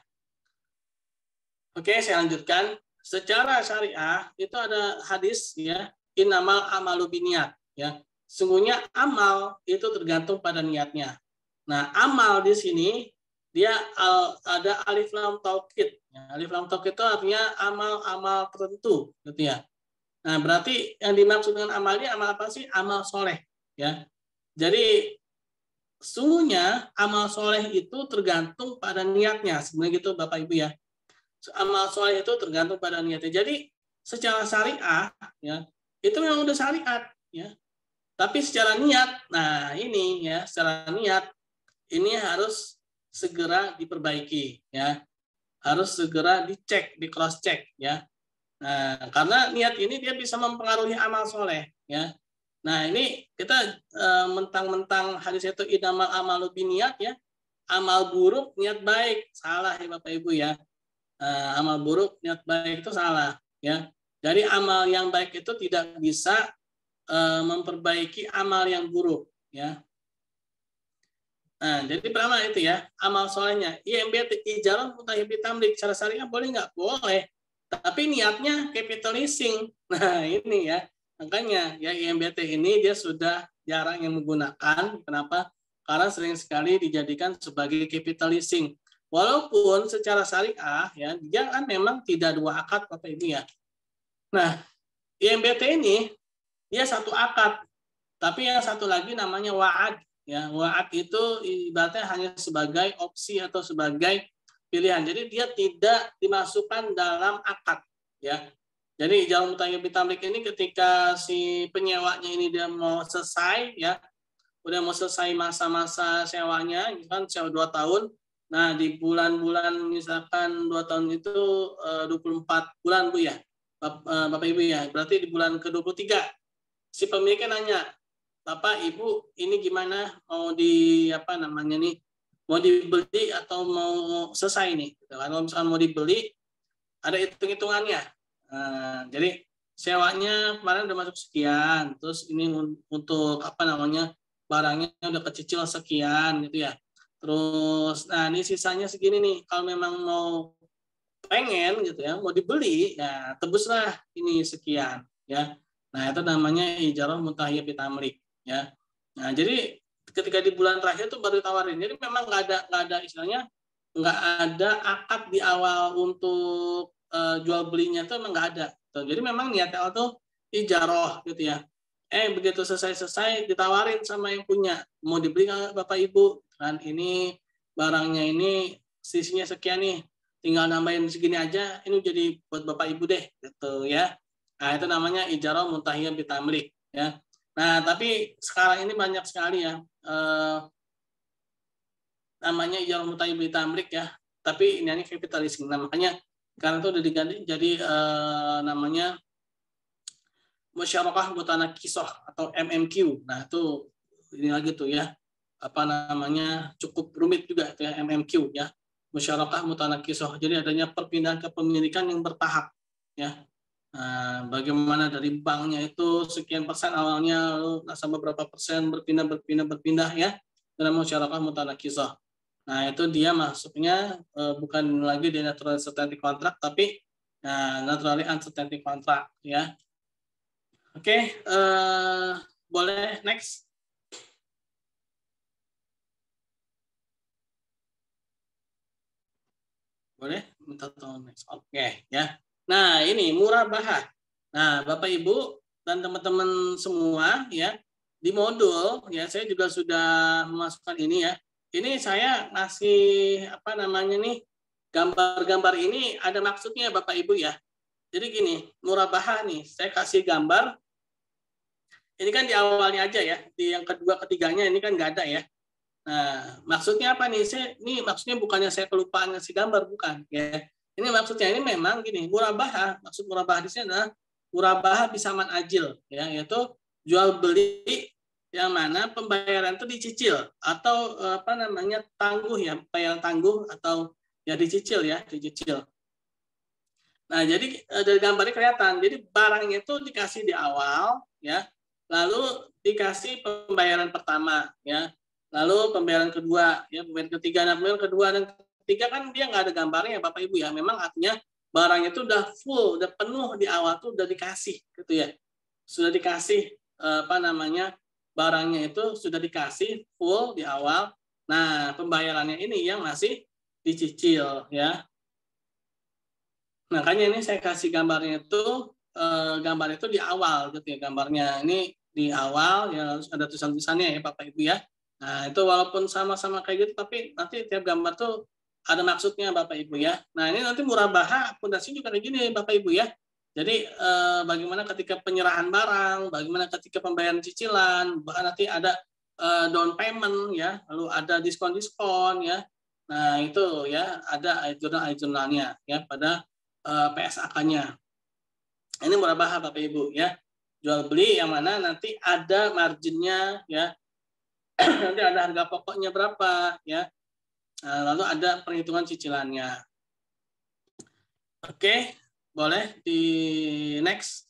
Oke, saya lanjutkan. Secara syariah itu ada hadis, ya, innamal amalu biniat, ya. sesungguhnya amal itu tergantung pada niatnya. Nah, amal di sini dia ada alif lam taukid. Ya, alif lam taukid itu artinya amal-amal tertentu, gitu ya. Nah, berarti yang dimaksud dengan amal ini amal apa sih? Amal soleh, ya. Jadi sesungguhnya amal soleh itu tergantung pada niatnya, sebenarnya gitu Bapak Ibu ya. Amal soleh itu tergantung pada niatnya. Jadi secara syariah, ya, itu memang udah syariat, ya. Tapi secara niat, nah ini ya, secara niat ini harus segera diperbaiki, ya, harus segera dicek, di cross check, ya. Nah, karena niat ini dia bisa mempengaruhi amal soleh, ya. Nah, ini kita mentang-mentang hadis itu innamal amalu binniyat, ya, amal buruk niat baik, salah ya Bapak Ibu ya. Amal buruk niat baik itu salah, ya. Jadi amal yang baik itu tidak bisa memperbaiki amal yang buruk, ya. Nah, jadi pertama itu ya, amal solehnya. IMBT, ijarah mutahibi tamlik. Secara syariah boleh nggak? Boleh. Tapi niatnya capitalizing. Nah, ini ya. Makanya ya IMBT ini dia sudah jarang yang menggunakan. Kenapa? Karena sering sekali dijadikan sebagai capitalizing. Walaupun secara syariah ya, dia kan memang tidak dua akad Bapak Ibu ya. Nah, IMBT ini dia satu akad. Tapi yang satu lagi namanya wa'ad. Ya, wa'ad itu ibaratnya hanya sebagai opsi atau sebagai pilihan. Jadi dia tidak dimasukkan dalam akad, ya. Jadi ijazah mutahibi tamlik ini ketika si penyewanya ini dia mau selesai, ya, udah mau selesai masa-masa sewanya, kan sewa 2 tahun. Nah, di bulan-bulan misalkan 2 tahun itu 24 bulan Bu ya, Bapak Ibu ya. Berarti di bulan ke-23 si pemiliknya nanya, Bapak Ibu ini gimana, mau mau dibeli atau mau selesai nih. Kalau misalkan mau dibeli ada hitung-hitungannya. Jadi sewanya kemarin udah masuk sekian, terus ini untuk barangnya udah kecicil sekian gitu ya. Terus nah ini sisanya segini nih, kalau memang mau pengen gitu ya, mau dibeli ya tebuslah ini sekian ya. Nah itu namanya ijarah mutahiyyah bitamlik. Ya, nah jadi ketika di bulan terakhir itu baru ditawarin. Jadi memang nggak ada istilahnya, nggak ada akad di awal untuk jual belinya itu memang nggak ada. Jadi memang niatnya awal tuh ijarah gitu ya. Begitu selesai ditawarin sama yang punya, mau dibeli nggak Bapak Ibu? Kan ini barangnya ini sisinya sekian nih, tinggal nambahin segini aja. Ini jadi buat Bapak Ibu deh, gitu ya. Nah itu namanya ijarah mutahiyyah bitamlik ya. Nah, tapi sekarang ini banyak sekali ya namanya ijarah mutahiyyah bitamlik ya. Tapi ini capitalism. Nah, makanya sekarang itu udah diganti jadi namanya musyarakah mutanakisah atau MMQ. Nah, itu ini lagi tuh ya. Apa namanya? Cukup rumit juga itu ya MMQ ya. Musyarakah mutanakisah. Jadi adanya perpindahan kepemilikan yang bertahap ya. Nah, bagaimana dari banknya itu sekian persen awalnya sampai berapa persen berpindah ya dalam musyarakah mutanakisah. Nah itu dia masuknya bukan lagi di natural certainty contract tapi naturally uncertainty contract ya. Oke, boleh next. Boleh minta tolong next. Oke ya. Nah, ini murabahah. Nah, Bapak Ibu dan teman-teman semua ya, di modul ya saya juga sudah memasukkan ini ya. Ini saya ngasih gambar-gambar ini ada maksudnya Bapak Ibu ya. Jadi gini, murabahah nih, saya kasih gambar. Ini kan di awalnya aja ya, di yang kedua ketiganya ini kan nggak ada ya. Nah, maksudnya apa nih? Ini maksudnya bukannya saya kelupaan ngasih gambar, bukan ya. Ini maksudnya ini memang gini, murabahah. Maksud murabahah di sini adalah murabahah bisaman ajil, ya, yaitu jual beli yang mana pembayaran itu dicicil atau tangguh ya, pembayaran tangguh atau ya dicicil ya, dicicil. Nah, jadi dari gambarnya kelihatan. Jadi barangnya itu dikasih di awal ya, lalu dikasih pembayaran pertama ya. Lalu pembayaran kedua, ya pembayaran ketiga, nah pembayaran kedua dan ketiga kan dia nggak ada gambarnya Bapak Ibu ya. Memang artinya barangnya itu udah full, udah penuh di awal tuh udah dikasih gitu ya. Sudah dikasih barangnya itu sudah dikasih full di awal. Nah, pembayarannya ini yang masih dicicil ya. Makanya ini saya kasih gambarnya itu gambar itu di awal gitu ya, gambarnya ini di awal ya, harus ada tulisan-tulisannya ya Bapak Ibu ya. Nah, itu walaupun sama-sama kayak gitu tapi nanti tiap gambar tuh ada maksudnya Bapak Ibu ya. Nah, ini nanti murabaha akuntansi juga kayak gini Bapak Ibu ya. Jadi bagaimana ketika penyerahan barang, bagaimana ketika pembayaran cicilan, bahkan nanti ada down payment ya, lalu ada diskon-diskon ya. Nah, itu ya ada jurnal-jurnalnya ya pada PSAK-nya. Ini murabaha Bapak Ibu ya. Jual beli yang mana nanti ada marginnya ya. Nanti ada harga pokoknya berapa ya. Lalu ada perhitungan cicilannya. Oke, boleh di next.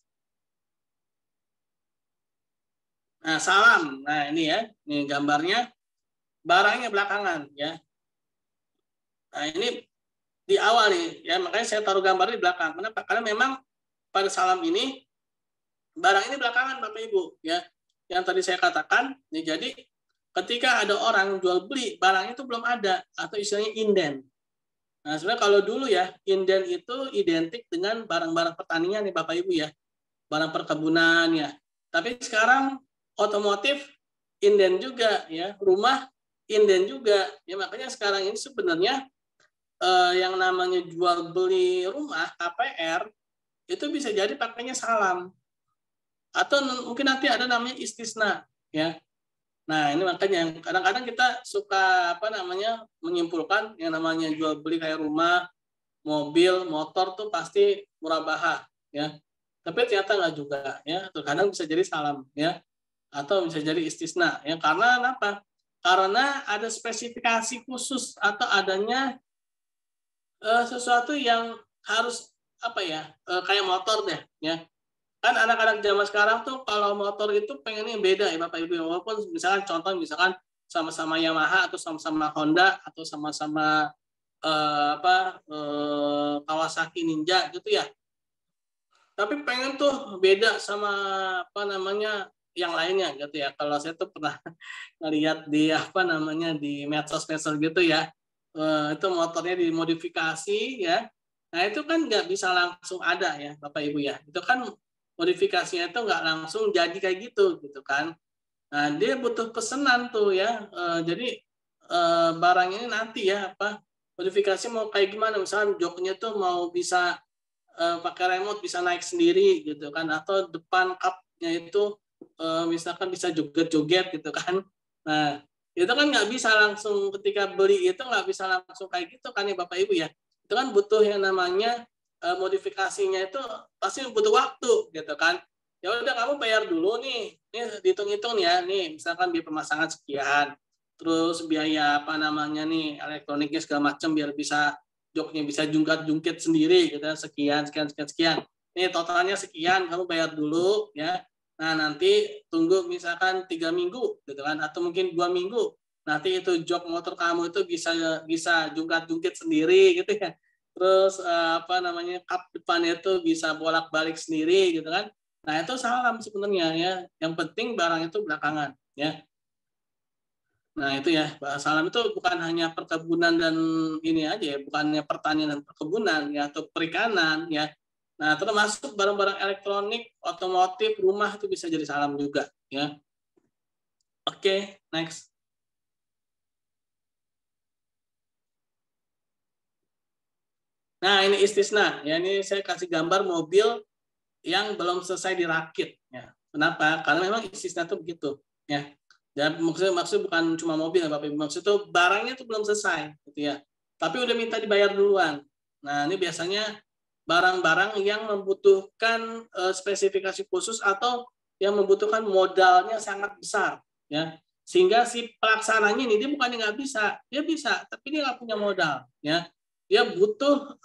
Nah, salam. Nah, ini ya. Ini gambarnya. Barangnya belakangan ya. Nah, ini di awal nih ya, makanya saya taruh gambar di belakang. Kenapa? Karena memang pada salam ini barang ini belakangan Bapak Ibu ya. Yang tadi saya katakan, nih, jadi ketika ada orang jual beli barang itu belum ada atau istilahnya inden. Nah, sebenarnya kalau dulu ya, inden itu identik dengan barang-barang pertanian nih Bapak Ibu ya. Barang perkebunan ya. Tapi sekarang otomotif inden juga ya, rumah inden juga. Ya makanya sekarang ini sebenarnya yang namanya jual beli rumah KPR itu bisa jadi pakainya salam. Atau mungkin nanti ada namanya istisna ya. Nah, ini makanya kadang-kadang kita suka menyimpulkan yang namanya jual beli kayak rumah, mobil, motor tuh pasti murabaha ya. Tapi ternyata nggak juga ya. Terkadang bisa jadi salam ya. Atau bisa jadi istisna ya. Karena apa? Karena ada spesifikasi khusus atau adanya sesuatu yang harus kayak motor deh ya. Kan anak-anak zaman sekarang tuh kalau motor itu pengennya beda ya Bapak Ibu, walaupun misalkan sama-sama Yamaha atau sama-sama Honda atau sama-sama Kawasaki Ninja gitu ya. Tapi pengen tuh beda sama yang lainnya gitu ya. Kalau saya tuh pernah ngelihat di di medsos-medsos gitu ya. Itu motornya dimodifikasi ya. Nah, itu kan nggak bisa langsung ada ya Bapak Ibu ya. Itu kan modifikasinya itu nggak langsung jadi kayak gitu kan. Nah, dia butuh pesanan tuh ya. Jadi barang ini nanti ya modifikasi mau kayak gimana, misalnya joknya tuh mau bisa pakai remote bisa naik sendiri gitu kan, atau depan cupnya itu misalkan bisa joget-joget gitu kan. Nah, itu kan nggak bisa langsung ketika beli itu nggak bisa langsung kayak gitu kan ya Bapak Ibu ya. Itu kan butuh yang namanya modifikasinya itu pasti butuh waktu gitu kan. Ya udah kamu bayar dulu nih dihitung-hitung ya nih, misalkan biaya pemasangan sekian, terus biaya nih elektroniknya segala macam biar bisa joknya bisa jungkat-jungkit sendiri gitu, sekian. Nih totalnya sekian, kamu bayar dulu ya. Nah, nanti tunggu misalkan 3 minggu gitu kan, atau mungkin 2 minggu. Nanti itu jok motor kamu itu bisa jungkat-jungkit sendiri gitu ya. Terus kap depannya itu bisa bolak-balik sendiri gitu kan. Nah, itu salam sebenarnya ya. Yang penting barang itu belakangan ya. Nah, itu ya, salam itu bukan hanya perkebunan dan ini aja ya, bukannya pertanian dan perkebunan ya, atau perikanan ya. Nah, termasuk barang-barang elektronik, otomotif, rumah itu bisa jadi salam juga ya. Oke, next. Nah, ini istisna ya, ini saya kasih gambar mobil yang belum selesai dirakit ya. Kenapa? Karena memang istisna itu begitu ya. Dan maksud bukan cuma mobil ya Bapak Ibu, maksud itu barangnya itu belum selesai gitu ya. Tapi udah minta dibayar duluan. Nah, ini biasanya barang-barang yang membutuhkan spesifikasi khusus atau yang membutuhkan modalnya sangat besar ya. Sehingga si pelaksananya ini dia bukannya nggak bisa, dia bisa, tapi dia nggak punya modal ya. Dia butuh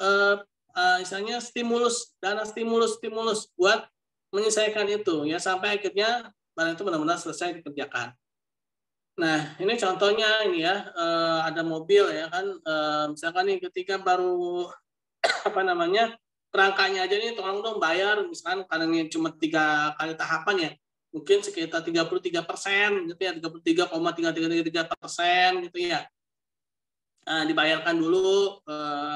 misalnya dana stimulus buat menyelesaikan itu ya, sampai akhirnya barang itu benar-benar selesai dikerjakan. Nah, ini contohnya ini ya, ada mobil ya kan, misalkan nih ketika baru kerangkanya aja nih tolong dong bayar, misalkan karena ini cuma 3 kali tahapan ya, mungkin sekitar 33% gitu ya, 33,333% gitu ya. Dibayarkan dulu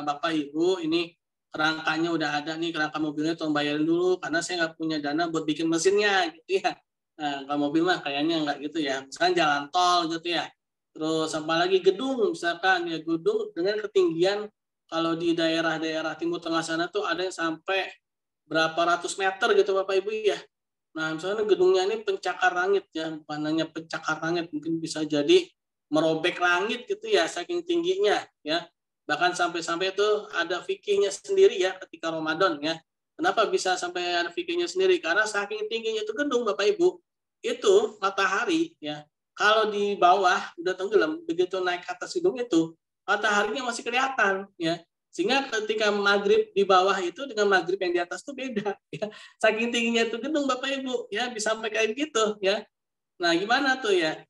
Bapak Ibu, ini kerangkanya udah ada nih, kerangka mobilnya tolong bayarin dulu karena saya nggak punya dana buat bikin mesinnya gitu ya. Nah, kalau mobil mah kayaknya nggak gitu ya. Misalkan jalan tol gitu ya. Terus apalagi gedung, misalkan ya gedung dengan ketinggian kalau di daerah-daerah Timur Tengah sana tuh ada yang sampai berapa ratus meter gitu Bapak Ibu ya. Nah, misalnya gedungnya ini pencakar langit ya, bukan hanya pencakar langit, mungkin bisa jadi merobek langit gitu ya, saking tingginya ya. Bahkan sampai-sampai itu ada fikihnya sendiri ya ketika Ramadan ya. Kenapa bisa sampai ada fikihnya sendiri? Karena saking tingginya itu gedung Bapak Ibu, itu matahari ya. Kalau di bawah udah tenggelam, begitu naik ke atas gedung itu, mataharinya masih kelihatan ya. Sehingga ketika maghrib di bawah itu dengan maghrib yang di atas itu beda ya. Saking tingginya itu gedung Bapak Ibu ya, bisa sampai kayak gitu ya. Nah, gimana tuh ya?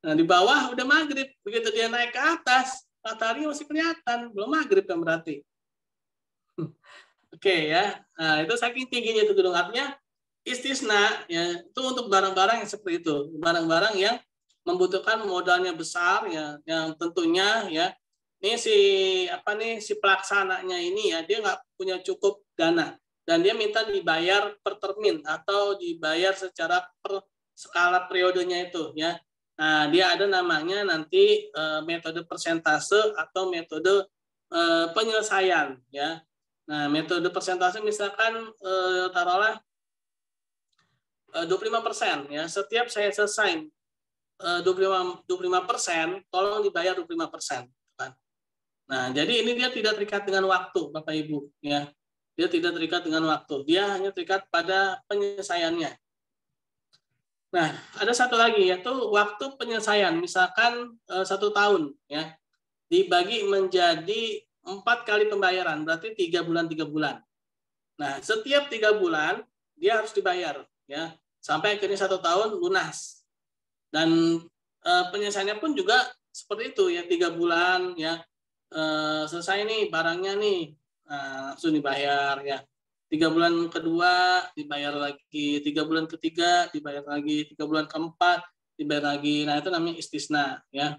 Nah, di bawah udah maghrib, begitu dia naik ke atas, matahari masih kelihatan, belum maghrib kan berarti. Oke ya, nah itu saking tingginya itu gedung, artinya istisna ya, itu untuk barang-barang yang seperti itu, barang-barang yang membutuhkan modalnya besar ya, yang tentunya ya, ini si pelaksananya ini ya, dia nggak punya cukup dana dan dia minta dibayar per termin atau dibayar secara per skala periodenya itu ya. Nah, dia ada namanya nanti metode persentase atau metode penyelesaian ya. Nah, metode persentase misalkan taruhlah 25% ya. Setiap saya selesai 25%, tolong dibayar 25%. Kan? Nah, jadi ini dia tidak terikat dengan waktu, Bapak Ibu ya. Dia tidak terikat dengan waktu. Dia hanya terikat pada penyelesaiannya. Nah, ada satu lagi yaitu waktu penyelesaian, misalkan 1 tahun ya, dibagi menjadi 4 kali pembayaran, berarti 3 bulan 3 bulan. Nah, setiap 3 bulan dia harus dibayar ya, sampai akhirnya 1 tahun lunas. Dan penyelesaiannya pun juga seperti itu ya, 3 bulan ya, selesai nih barangnya nih, langsung dibayar ya. 3 bulan kedua dibayar lagi, 3 bulan ketiga dibayar lagi, 3 bulan keempat dibayar lagi. Nah, itu namanya istisna ya.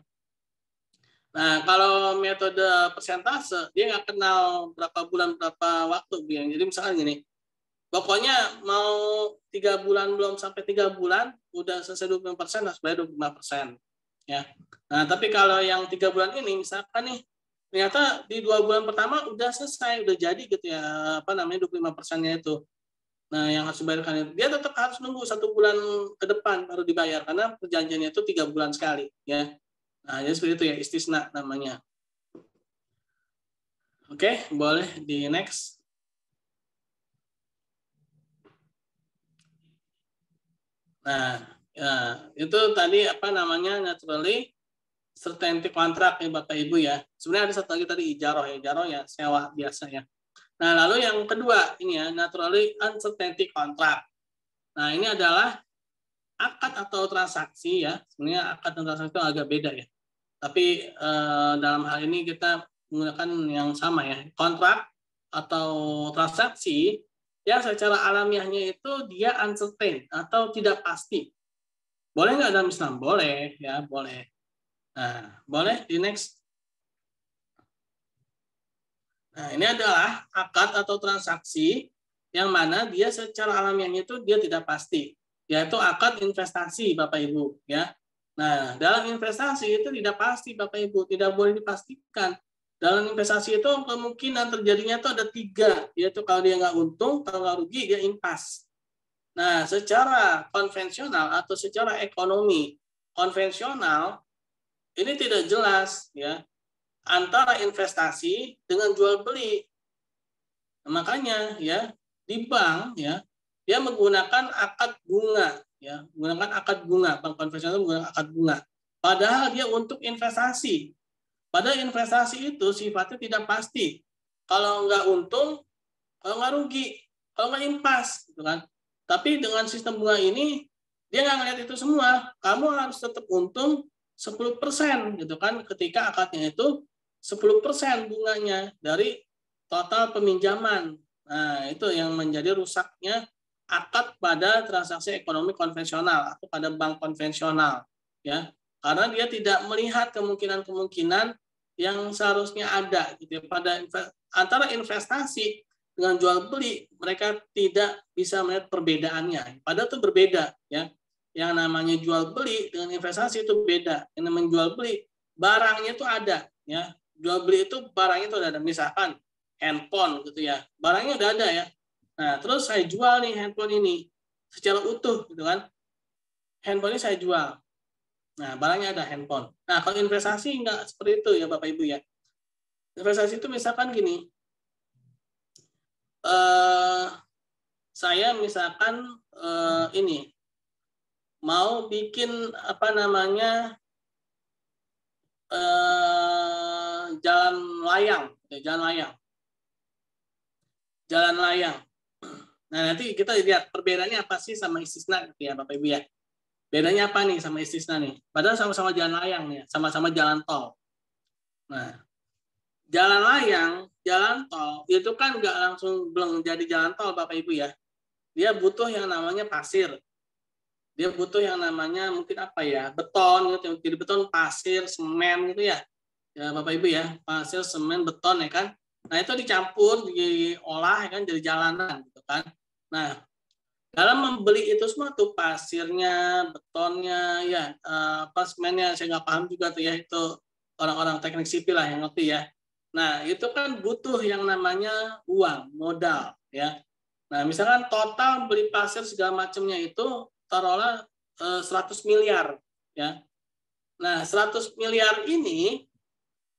Nah, kalau metode persentase dia nggak kenal berapa bulan berapa waktu biar. Jadi misalkan gini, pokoknya mau 3 bulan belum sampai 3 bulan udah selesai 25% harus bayar 25% ya. Nah, tapi kalau yang 3 bulan ini misalkan nih ternyata di 2 bulan pertama udah selesai, udah jadi gitu ya, 25%-nya itu. Nah, yang harus dibayarkan itu, dia tetap harus nunggu 1 bulan ke depan baru dibayar, karena perjanjiannya itu 3 bulan sekali. Ya. Nah, jadi seperti itu ya, istisna namanya. Oke, boleh di next. Nah, ya, itu tadi apa namanya, naturally certainty kontrak ya Bapak Ibu ya. Sebenarnya ada satu lagi tadi ijaroh ya sewa biasa ya. Nah, lalu yang kedua ini ya, naturally uncertainty contract. Nah, ini adalah akad atau transaksi ya. Sebenarnya akad dan transaksi itu agak beda ya. Tapi dalam hal ini kita menggunakan yang sama ya. Kontrak atau transaksi yang secara alamiahnya itu dia uncertain atau tidak pasti. Boleh nggak dalam Islam? Boleh ya, boleh. Nah, boleh di next. Nah, ini adalah akad atau transaksi yang mana dia secara alamiahnya itu dia tidak pasti, yaitu akad investasi Bapak Ibu ya. Nah, dalam investasi itu tidak pasti Bapak Ibu, tidak boleh dipastikan. Dalam investasi itu kemungkinan terjadinya itu ada 3, yaitu kalau dia nggak untung, kalau nggak rugi dia impas. Nah, secara konvensional atau secara ekonomi konvensional ini tidak jelas ya antara investasi dengan jual beli. Nah, makanya ya di bank ya dia menggunakan akad bunga ya, menggunakan akad bunga, bank konvensional menggunakan akad bunga. Padahal dia untuk investasi. Padahal investasi itu sifatnya tidak pasti. Kalau nggak untung, kalau nggak rugi, kalau nggak impas, gitu kan. Tapi dengan sistem bunga ini dia nggak ngeliat itu semua. Kamu harus tetap untung 10% gitu kan, ketika akadnya itu 10% bunganya dari total peminjaman. Nah, itu yang menjadi rusaknya akad pada transaksi ekonomi konvensional atau pada bank konvensional, ya, karena dia tidak melihat kemungkinan-kemungkinan yang seharusnya ada gitu ya. Pada antara investasi dengan jual beli, mereka tidak bisa melihat perbedaannya. Padahal itu berbeda, ya. Yang namanya jual beli dengan investasi itu beda. Yang namanya jual beli, barangnya itu ada, ya. Jual beli itu barangnya itu ada. Misalkan handphone gitu ya, barangnya udah ada ya. Nah, terus saya jual nih handphone ini secara utuh gitu kan. Handphone ini saya jual. Nah, barangnya ada handphone. Nah, kalau investasi enggak seperti itu ya Bapak Ibu ya. Investasi itu misalkan gini, saya misalkan ini mau bikin apa namanya jalan layang. Nah, nanti kita lihat perbedaannya apa sih sama istisna gitu ya Bapak Ibu ya. Bedanya apa nih sama istisna nih? Padahal sama-sama jalan layang nih, sama-sama jalan tol. Nah, jalan layang, jalan tol itu kan nggak langsung belum jadi jalan tol Bapak Ibu ya. Dia butuh yang namanya pasir. Dia butuh yang namanya mungkin apa ya? Beton gitu. Jadi beton, pasir, semen gitu ya. Ya Bapak Ibu ya, pasir, semen, beton ya kan. Nah, itu dicampur, diolah ya kan jadi jalanan gitu kan. Nah, dalam membeli itu semua tuh pasirnya, betonnya, ya semennya saya nggak paham juga tuh ya, itu orang-orang teknik sipil lah yang ngerti ya. Nah, itu kan butuh yang namanya uang, modal ya. Nah, misalkan total beli pasir segala macamnya itu taruhlah 100 miliar ya. Nah, 100 miliar ini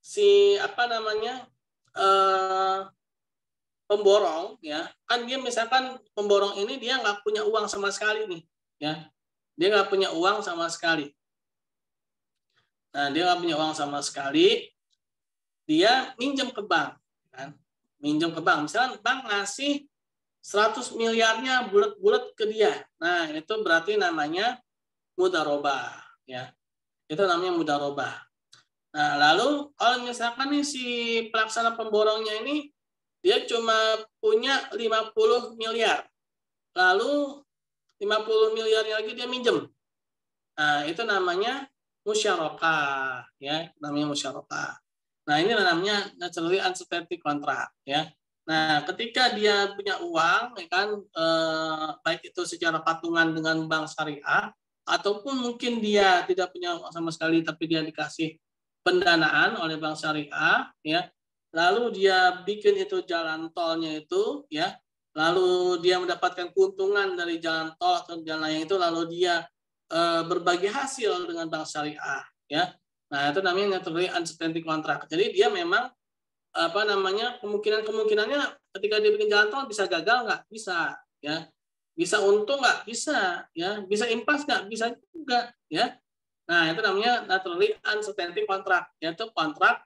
si apa namanya pemborong ya, kan dia misalkan pemborong ini dia nggak punya uang sama sekali nih ya, dia nggak punya uang sama sekali. Nah, dia nggak punya uang sama sekali, dia minjem ke bank kan, minjem ke bank. Misalkan bank ngasih 100 miliarnya bulat-bulat ke dia. Nah, itu berarti namanya mudharabah ya, itu namanya mudharabah. Nah, lalu kalau misalkan nih si pelaksana pemborongnya ini dia cuma punya 50 miliar. Lalu 50 miliarnya lagi dia minjem. Nah, itu namanya musyarakah ya, namanya musyarakah. Nah, ini namanya naturally uncertainty contract ya. Nah, ketika dia punya uang ya kan, baik itu secara patungan dengan bank syariah ataupun mungkin dia tidak punya uang sama sekali tapi dia dikasih pendanaan oleh bank syariah ya. Lalu dia bikin itu jalan tolnya itu ya, lalu dia mendapatkan keuntungan dari jalan tol atau jalan layang itu, lalu dia berbagi hasil dengan bank syariah ya. Nah, itu namanya naturally uncertainty contract. Jadi dia memang apa namanya kemungkinannya ketika dia bikin jalan tol bisa gagal nggak, bisa ya, bisa untung nggak, bisa ya, bisa impas nggak, bisa juga ya. Nah, itu namanya naturally uncertainty contract, yaitu kontrak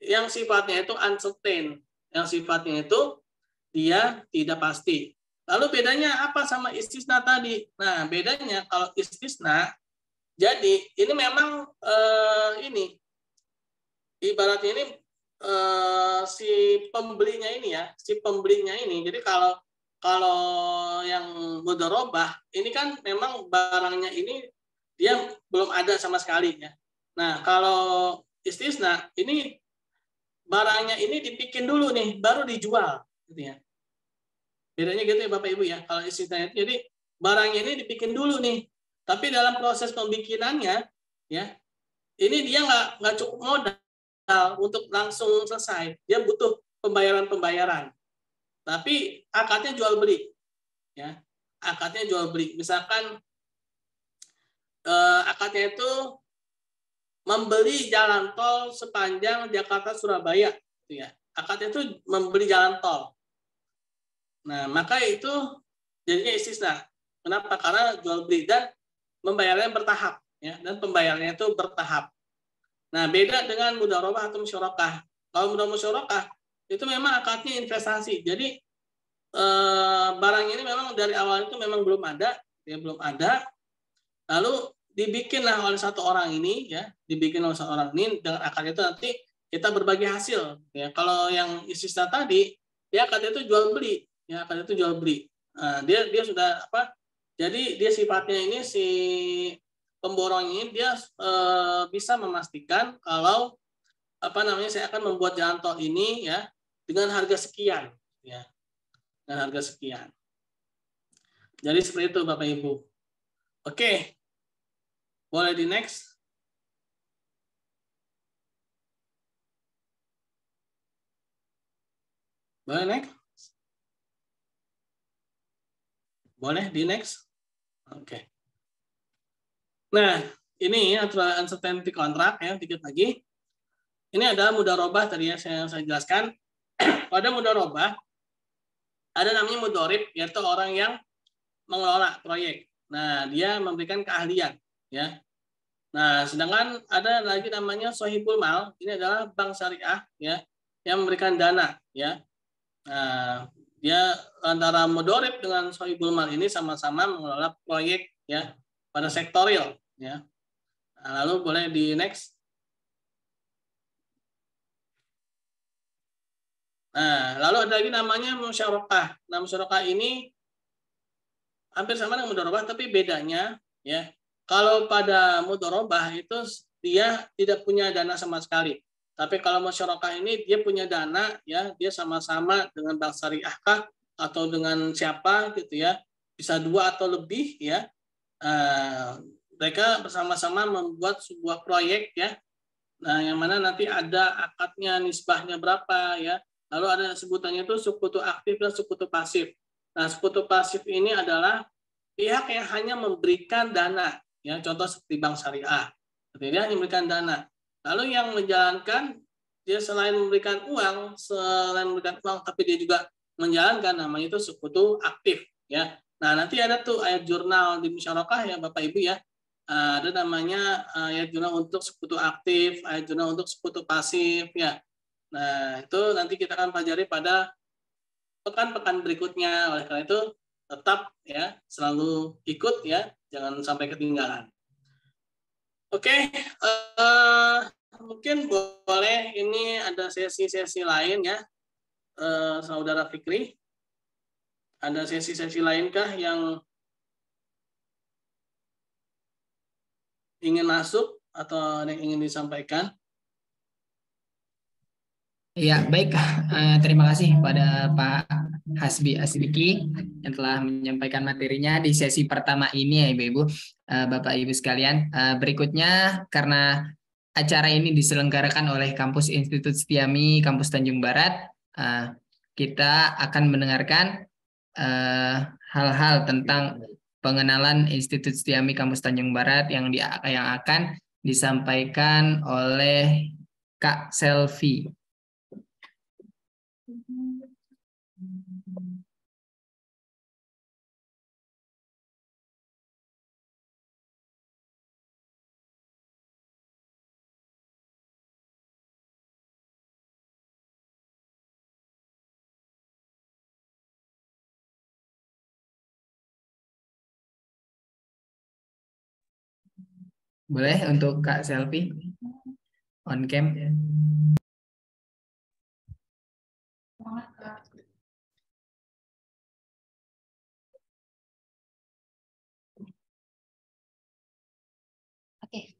yang sifatnya itu uncertain, yang sifatnya itu dia tidak pasti. Lalu bedanya apa sama istisna tadi? Nah, bedanya kalau istisna, jadi ini memang ini ibaratnya ini si pembelinya ini ya, si pembelinya ini. Jadi kalau yang mudharabah ini kan memang barangnya ini dia belum ada sama sekali ya. Nah, kalau istisna ini barangnya ini dibikin dulu nih, baru dijual, gitu ya. Bedanya gitu ya Bapak Ibu ya. Kalau istilahnya, jadi barangnya ini dibikin dulu nih, tapi dalam proses pembikinannya, ya, ini dia nggak cukup modal untuk langsung selesai. Dia butuh pembayaran. Tapi akadnya jual beli, ya. Akadnya jual beli. Misalkan akadnya itu membeli jalan tol sepanjang Jakarta Surabaya, gitu ya. Akadnya itu membeli jalan tol. Nah, maka itu jadinya istisna. Kenapa? Karena jual beli dan membayarnya bertahap, ya. Dan pembayarannya itu bertahap. Nah, beda dengan mudharabah atau musyarakah. Kalau musyarakah itu memang akadnya investasi. Jadi barang ini memang dari awal itu memang belum ada, ya belum ada. Lalu dibikinlah oleh satu orang ini, ya, dibikin oleh satu orang ini dengan akad itu nanti kita berbagi hasil, ya. Kalau yang istisna tadi, ya akad itu jual beli, ya akad itu jual beli. Dia sudah apa? Jadi dia sifatnya ini si pemborong ini dia bisa memastikan kalau apa namanya saya akan membuat jalan tol ini ya dengan harga sekian ya. Dengan harga sekian. Jadi seperti itu Bapak Ibu. Oke. Boleh di next. Boleh next. Boleh di next. Oke. Nah, ini aturan uncertainty contract ya, dikit lagi. Ini ada mudharobah tadi ya saya jelaskan. Pada mudharobah ada namanya mudhorib, yaitu orang yang mengelola proyek. Nah, dia memberikan keahlian ya. Nah, sedangkan ada lagi namanya sohibul mal, ini adalah bank syariah ya yang memberikan dana ya. Nah, dia antara mudhorib dengan sohibul mal ini sama-sama mengelola proyek ya pada sektor real ya. Nah, lalu boleh di next. Nah, lalu ada lagi namanya musyarakah. Nah, musyarakah ini hampir sama dengan mudharabah, tapi bedanya ya, kalau pada mudharabah itu dia tidak punya dana sama sekali. Tapi kalau musyarakah ini dia punya dana ya, dia sama-sama dengan bank syariah kah atau dengan siapa gitu ya, bisa 2 atau lebih ya. Mereka bersama-sama membuat sebuah proyek ya. Nah, yang mana nanti ada akadnya, nisbahnya berapa ya. Lalu ada sebutannya itu sekutu aktif dan sekutu pasif. Nah, sekutu pasif ini adalah pihak yang hanya memberikan dana, ya contoh seperti bank syariah, dia hanya memberikan dana. Lalu yang menjalankan dia selain memberikan uang, tapi dia juga menjalankan, namanya itu sekutu aktif, ya. Nah, nanti ada tuh ayat jurnal di musyarakah ya Bapak Ibu ya. Ada namanya ayat jurnal untuk sekutu aktif, ayat jurnal untuk sekutu pasif, ya. Nah, itu nanti kita akan pelajari pada pekan-pekan berikutnya. Oleh karena itu, tetap ya selalu ikut ya, jangan sampai ketinggalan. Oke, mungkin boleh ini ada sesi-sesi lain ya, Saudara Fikri. Ada sesi-sesi lainkah yang ingin masuk atau yang ingin disampaikan? Ya, baik. Terima kasih pada Pak Hasbi Asdiki yang telah menyampaikan materinya di sesi pertama ini ya Ibu-Ibu, Bapak Ibu sekalian. Berikutnya karena acara ini diselenggarakan oleh Kampus Institut Setiami Kampus Tanjung Barat, kita akan mendengarkan hal-hal tentang pengenalan Institut Setiami Kampus Tanjung Barat yang akan disampaikan oleh Kak Selvi. Boleh untuk Kak Selvi on cam. Oke.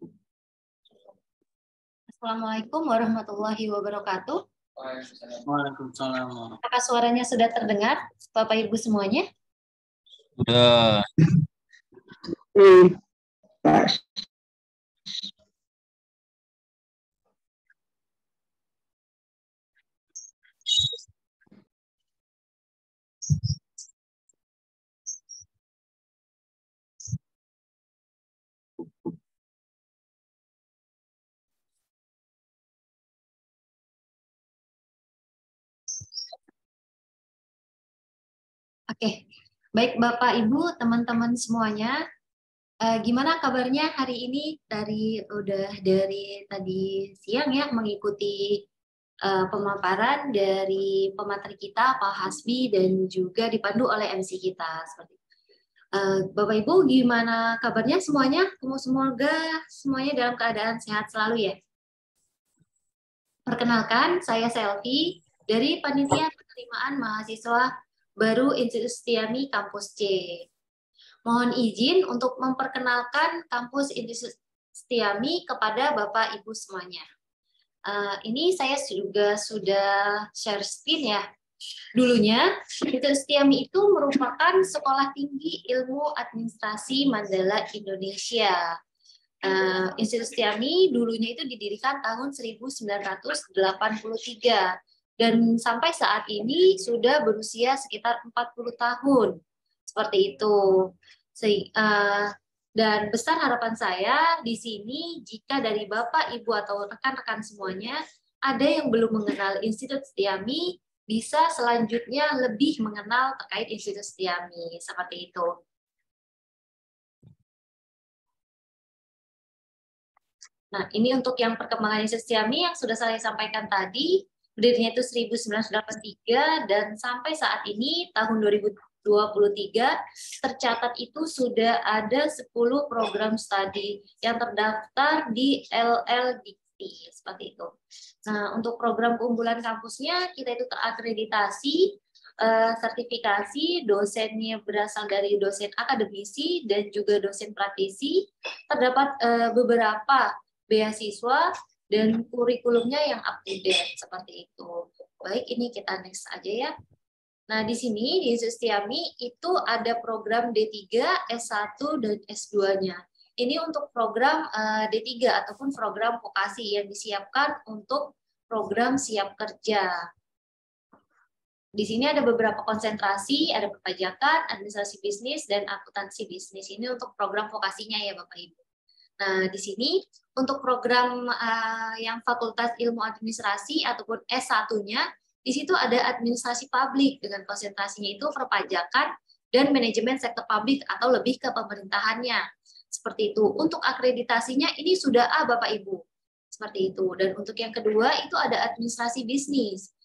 Assalamualaikum warahmatullahi wabarakatuh. Waalaikumsalam. Apakah suaranya sudah terdengar, Bapak Ibu semuanya? Sudah. Oke, baik Bapak Ibu, teman-teman semuanya, gimana kabarnya hari ini? Dari tadi siang ya mengikuti pemaparan dari pemateri kita Pak Hasbi dan juga dipandu oleh MC kita. Seperti Bapak Ibu, gimana kabarnya semuanya? Semoga semuanya dalam keadaan sehat selalu ya. Perkenalkan, saya Selvi dari Panitia Penerimaan Mahasiswa baru Institut Setiami Kampus C. Mohon izin untuk memperkenalkan Kampus Institut Setiami kepada Bapak Ibu semuanya. Ini saya juga sudah share screen ya. Dulunya, Institut Setiami itu merupakan Sekolah Tinggi Ilmu Administrasi Mandala Indonesia. Institut Setiami dulunya itu didirikan tahun 1983 dan sampai saat ini sudah berusia sekitar 40 tahun. Seperti itu. Dan besar harapan saya di sini jika dari Bapak, Ibu, atau rekan-rekan semuanya ada yang belum mengenal Institut Setiami, bisa selanjutnya lebih mengenal terkait Institut Setiami. Seperti itu. Nah, ini untuk yang perkembangan Institut Setiami yang sudah saya sampaikan tadi, berdirinya itu 1983 dan sampai saat ini tahun 2023 tercatat itu sudah ada 10 program studi yang terdaftar di LLDikti seperti itu. Nah, untuk program keunggulan kampusnya kita itu terakreditasi, sertifikasi, dosennya berasal dari dosen akademisi dan juga dosen praktisi. Terdapat beberapa beasiswa dan kurikulumnya yang up to date seperti itu. Baik, ini kita next aja ya. Nah, di sini di Institut Setiami itu ada program D3, S1 dan S2-nya. Ini untuk program D3 ataupun program vokasi yang disiapkan untuk program siap kerja. Di sini ada beberapa konsentrasi, ada perpajakan, administrasi bisnis, dan akuntansi bisnis. Ini untuk program vokasinya ya Bapak Ibu. Nah, di sini untuk program yang Fakultas Ilmu Administrasi ataupun S1-nya, di situ ada administrasi publik dengan konsentrasinya itu perpajakan dan manajemen sektor publik atau lebih ke pemerintahannya. Seperti itu. Untuk akreditasinya ini sudah A Bapak Ibu. Seperti itu. Dan untuk yang kedua itu ada administrasi bisnis.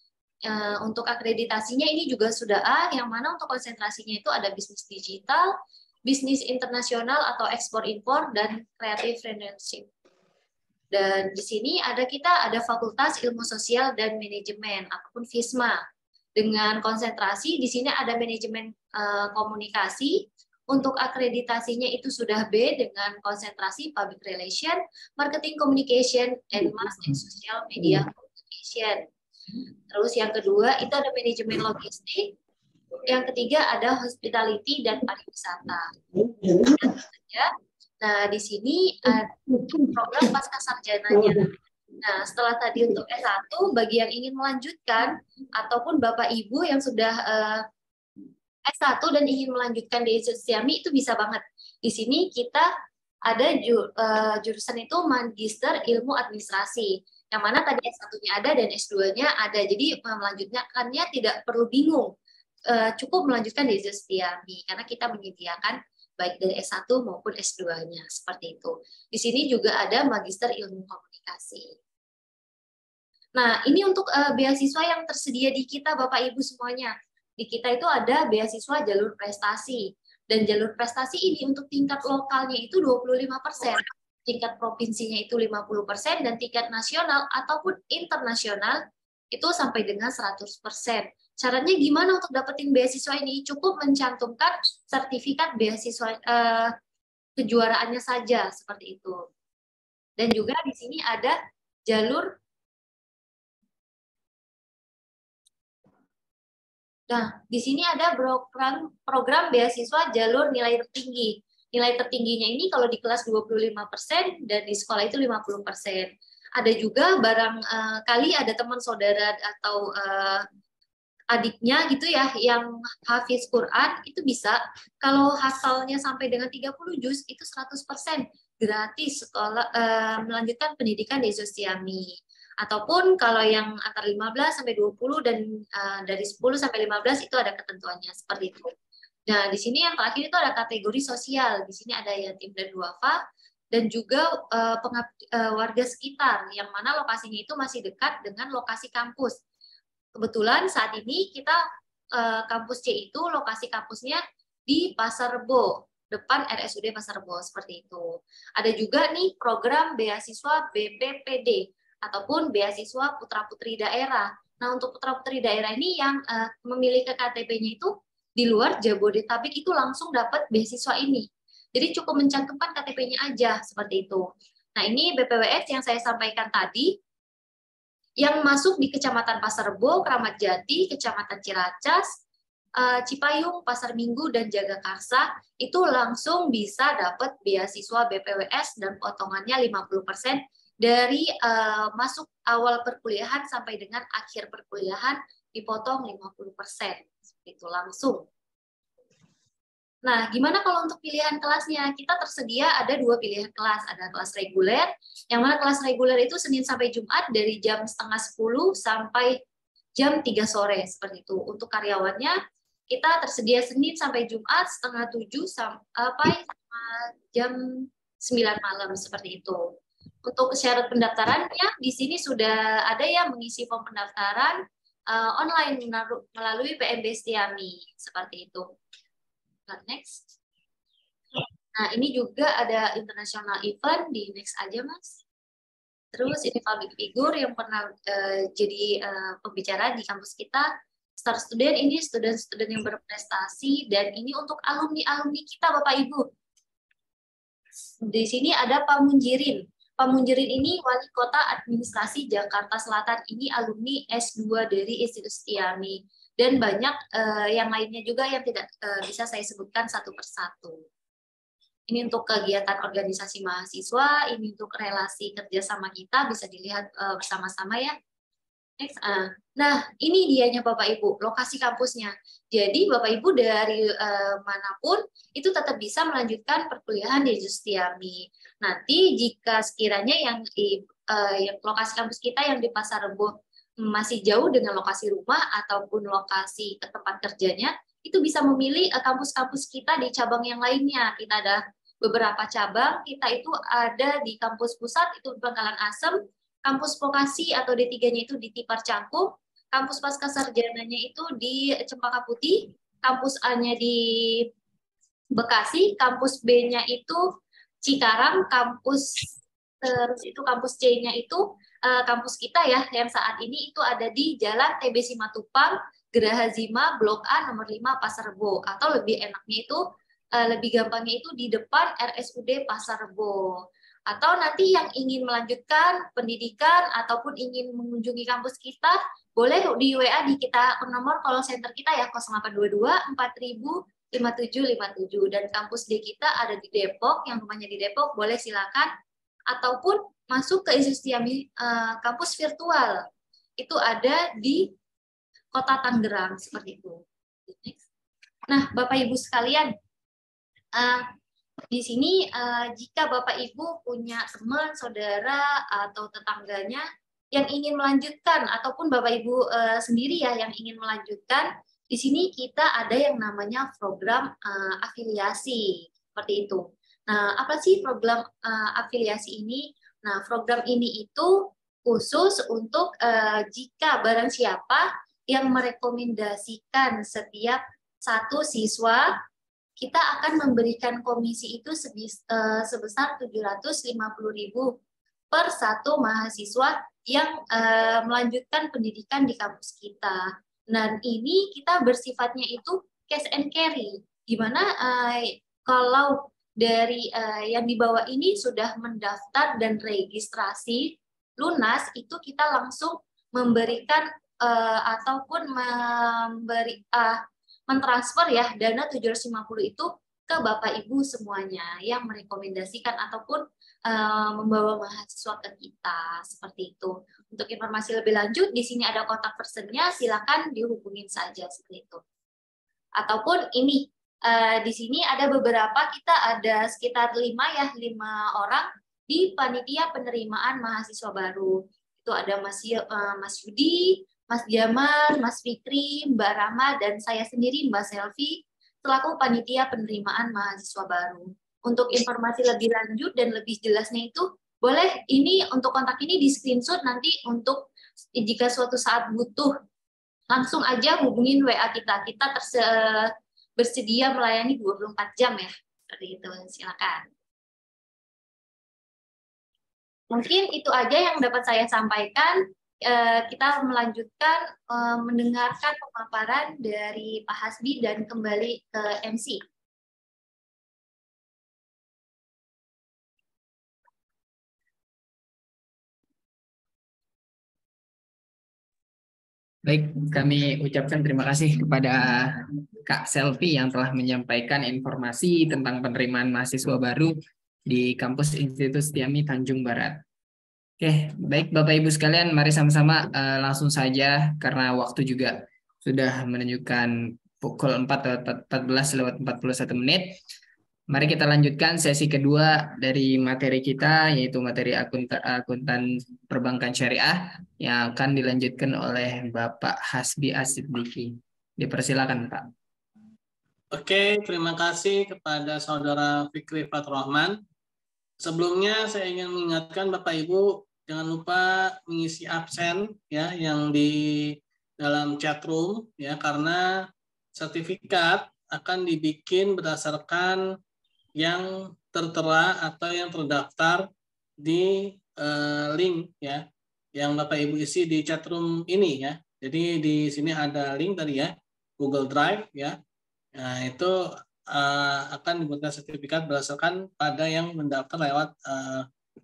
Untuk akreditasinya ini juga sudah A, yang mana untuk konsentrasinya itu ada bisnis digital, bisnis internasional atau ekspor-impor, dan creative financing. Dan di sini kita ada Fakultas Ilmu Sosial dan Manajemen ataupun FISMA dengan konsentrasi di sini ada manajemen komunikasi. Untuk akreditasinya itu sudah B dengan konsentrasi Public Relation, Marketing Communication, and Mass and Social Media Communication. Terus yang kedua itu ada manajemen logistik. Yang ketiga ada hospitality dan pariwisata. Nah, di sini untuk program pasca sarjananya. Nah, setelah tadi untuk S1, bagi yang ingin melanjutkan, ataupun Bapak Ibu yang sudah S1 dan ingin melanjutkan di Institut Setiami, itu bisa banget. Di sini kita ada jurusan itu Magister Ilmu Administrasi, yang mana tadi S1-nya ada dan S2-nya ada. Jadi melanjutkannya tidak perlu bingung, cukup melanjutkan di Institut Setiami, karena kita menyediakan baik dari S1 maupun S2-nya, seperti itu. Di sini juga ada Magister Ilmu Komunikasi. Nah, ini untuk beasiswa yang tersedia di kita, Bapak Ibu semuanya. Di kita itu ada beasiswa jalur prestasi. Dan jalur prestasi ini untuk tingkat lokalnya itu 25%, tingkat provinsinya itu 50%, dan tingkat nasional ataupun internasional itu sampai dengan 100%. Caranya gimana untuk dapetin beasiswa ini? Cukup mencantumkan sertifikat beasiswa kejuaraannya saja, seperti itu. Dan juga di sini ada jalur. Nah, di sini ada program beasiswa jalur nilai tertinggi. Nilai tertingginya ini kalau di kelas 25% dan di sekolah itu 50%. Ada juga barangkali ada teman saudara atau adiknya gitu ya yang hafiz Quran, itu bisa kalau hafalnya sampai dengan 30 juz itu 100% gratis sekolah melanjutkan pendidikan di Institut Setiami. Ataupun kalau yang antara 15 sampai 20 dan dari 10 sampai 15 itu ada ketentuannya seperti itu. Nah, di sini yang terakhir itu ada kategori sosial. Di sini ada yatim dan duafa dan juga warga sekitar yang mana lokasinya itu masih dekat dengan lokasi kampus. Kebetulan saat ini kita kampus C itu lokasi kampusnya di Pasar Rebo, depan RSUD Pasar Rebo, seperti itu. Ada juga nih program beasiswa BPPD ataupun beasiswa putra-putri daerah. Nah, untuk putra-putri daerah ini yang memiliki KTP-nya itu di luar Jabodetabek itu langsung dapat beasiswa ini. Jadi cukup mencantumkan KTP-nya aja seperti itu. Nah, ini BPWS yang saya sampaikan tadi yang masuk di Kecamatan Pasar Rebo, Kramat Jati, Kecamatan Ciracas, Cipayung, Pasar Minggu, dan Jagakarsa itu langsung bisa dapat beasiswa BPWS dan potongannya 50% dari masuk awal perkuliahan sampai dengan akhir perkuliahan dipotong 50%. Seperti itu langsung. Nah, gimana kalau untuk pilihan kelasnya? Kita tersedia ada 2 pilihan kelas. Ada kelas reguler, yang mana kelas reguler itu Senin sampai Jumat dari jam setengah 10 sampai jam 3 sore, seperti itu. Untuk karyawannya, kita tersedia Senin sampai Jumat setengah 7 sampai jam 9 malam, seperti itu. Untuk syarat pendaftarannya, di sini sudah ada yang mengisi form pendaftaran online melalui PMB Setiami, seperti itu. Next. Nah, ini juga ada international event, di next aja, Mas. Terus ini public figure yang pernah jadi pembicara di kampus kita. Star student ini student-student yang berprestasi, dan ini untuk alumni-alumni kita, Bapak Ibu. Di sini ada Pak Munjirin. Pak Munjirin ini Wali Kota Administrasi Jakarta Selatan, ini alumni S2 dari Institut Setiami. Dan banyak yang lainnya juga yang tidak bisa saya sebutkan satu persatu. Ini untuk kegiatan organisasi mahasiswa, ini untuk relasi kerjasama kita, bisa dilihat bersama-sama ya. Next. Nah, ini dianya Bapak Ibu, lokasi kampusnya. Jadi Bapak Ibu dari manapun itu tetap bisa melanjutkan perkuliahan di Setiami. Nanti jika sekiranya yang lokasi kampus kita yang di Pasar Rebo masih jauh dengan lokasi rumah ataupun lokasi ke tempat kerjanya, itu bisa memilih kampus-kampus kita di cabang yang lainnya. Kita ada beberapa cabang, kita itu ada di kampus pusat, itu Bangkalan Asem, kampus vokasi atau D3-nya itu di Tipar Cangkup, kampus pascasarjananya itu di Cempaka Putih, kampus A-nya di Bekasi, kampus B-nya itu Cikarang, kampus C-nya itu kampus kita ya, yang saat ini itu ada di Jalan TB Simatupang, Geraha Zima, Blok A nomor 5 Pasar Rebo, atau lebih enaknya itu lebih gampangnya itu di depan RSUD Pasar Rebo. Atau nanti yang ingin melanjutkan pendidikan ataupun ingin mengunjungi kampus kita, boleh di WA di kita nomor call center kita ya 0822 4000 5757, dan kampus D kita ada di Depok, yang rumahnya di Depok boleh silakan, ataupun masuk ke Institut Setiami kampus virtual itu ada di Kota Tangerang, seperti itu. Nah, Bapak Ibu sekalian, di sini jika Bapak Ibu punya teman, saudara atau tetangganya yang ingin melanjutkan, ataupun Bapak Ibu sendiri ya yang ingin melanjutkan, di sini kita ada yang namanya program afiliasi, seperti itu. Nah, apa sih program afiliasi ini? Nah, program ini itu khusus untuk jika barang siapa yang merekomendasikan setiap satu siswa, kita akan memberikan komisi itu sebesar 750.000 per satu mahasiswa yang melanjutkan pendidikan di kampus kita. Dan ini kita bersifatnya itu cash and carry, di mana kalau dari yang di bawah ini sudah mendaftar dan registrasi lunas, itu kita langsung memberikan ataupun mentransfer ya dana 750 itu ke Bapak Ibu semuanya yang merekomendasikan ataupun membawa mahasiswa ke kita, seperti itu. Untuk informasi lebih lanjut, di sini ada kontak personnya, silakan dihubungin saja, seperti itu. Ataupun ini, di sini ada beberapa, kita ada sekitar 5 orang di panitia penerimaan mahasiswa baru. Itu ada Mas Yudi, Mas Jamal, Mas Fikri, Mbak Rama, dan saya sendiri, Mbak Selvi, selaku panitia penerimaan mahasiswa baru. Untuk informasi lebih lanjut dan lebih jelasnya itu, boleh ini untuk kontak ini di screenshot nanti, untuk jika suatu saat butuh, langsung aja hubungin WA kita. Kita bersedia melayani 24 jam ya. Seperti itu, silakan. Mungkin itu aja yang dapat saya sampaikan. kita melanjutkan mendengarkan pemaparan dari Pak Hasbi dan kembali ke MC. Baik, kami ucapkan terima kasih kepada Kak Selvi yang telah menyampaikan informasi tentang penerimaan mahasiswa baru di kampus Institut Setiami Tanjung Barat. Oke, baik Bapak Ibu sekalian, mari sama-sama langsung saja karena waktu juga sudah menunjukkan pukul 14:41. Mari kita lanjutkan sesi kedua dari materi kita, yaitu materi akuntan perbankan syariah yang akan dilanjutkan oleh Bapak Hasbi As-Siddiqi. Dipersilakan, Pak. Oke, terima kasih kepada Saudara Fikri Fathurrahman. Sebelumnya saya ingin mengingatkan Bapak Ibu jangan lupa mengisi absen ya yang di dalam chat room ya, karena sertifikat akan dibikin berdasarkan yang tertera atau yang terdaftar di link ya yang Bapak Ibu isi di chat room ini ya. Jadi di sini ada link tadi ya, Google Drive ya. Nah, itu akan dibuatkan sertifikat berdasarkan pada yang mendaftar lewat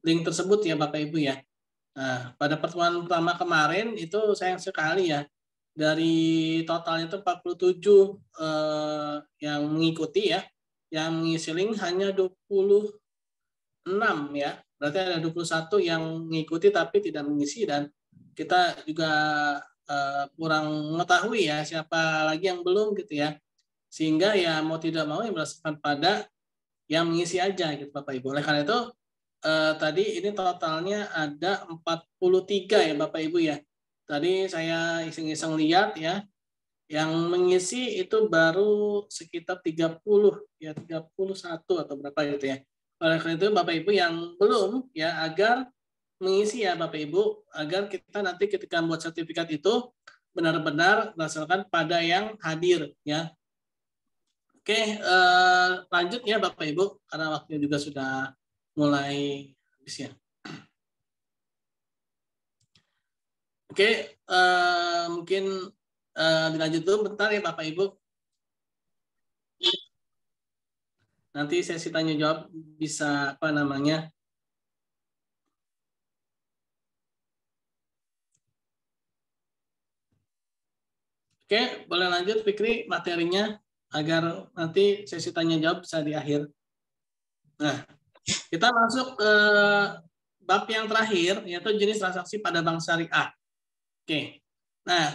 link tersebut ya Bapak Ibu ya. Nah, pada pertemuan pertama kemarin itu sayang sekali ya, dari totalnya itu 47 yang mengikuti ya, yang mengisi link hanya 26 ya. Berarti ada 21 yang mengikuti tapi tidak mengisi, dan kita juga kurang mengetahui ya siapa lagi yang belum gitu ya. Sehingga ya mau tidak mau yang berdasarkan pada yang mengisi aja gitu Bapak Ibu. Oleh karena itu tadi ini totalnya ada 43 ya Bapak Ibu ya. Tadi saya iseng-iseng lihat ya, yang mengisi itu baru sekitar 30 ya, 31 atau berapa gitu ya. Oleh karena itu Bapak Ibu yang belum ya, agar mengisi ya Bapak Ibu, agar kita nanti ketika membuat sertifikat itu benar-benar berdasarkan pada yang hadir ya. Oke, lanjut ya Bapak Ibu, karena waktunya juga sudah mulai habis ya. Oke, mungkin dilanjut dulu bentar ya Bapak Ibu. Nanti sesi tanya jawab bisa apa namanya? Oke, boleh lanjut Fikri materinya agar nanti sesi tanya jawab bisa di akhir. Nah, kita masuk ke bab yang terakhir, yaitu jenis transaksi pada bank syariah. Oke, nah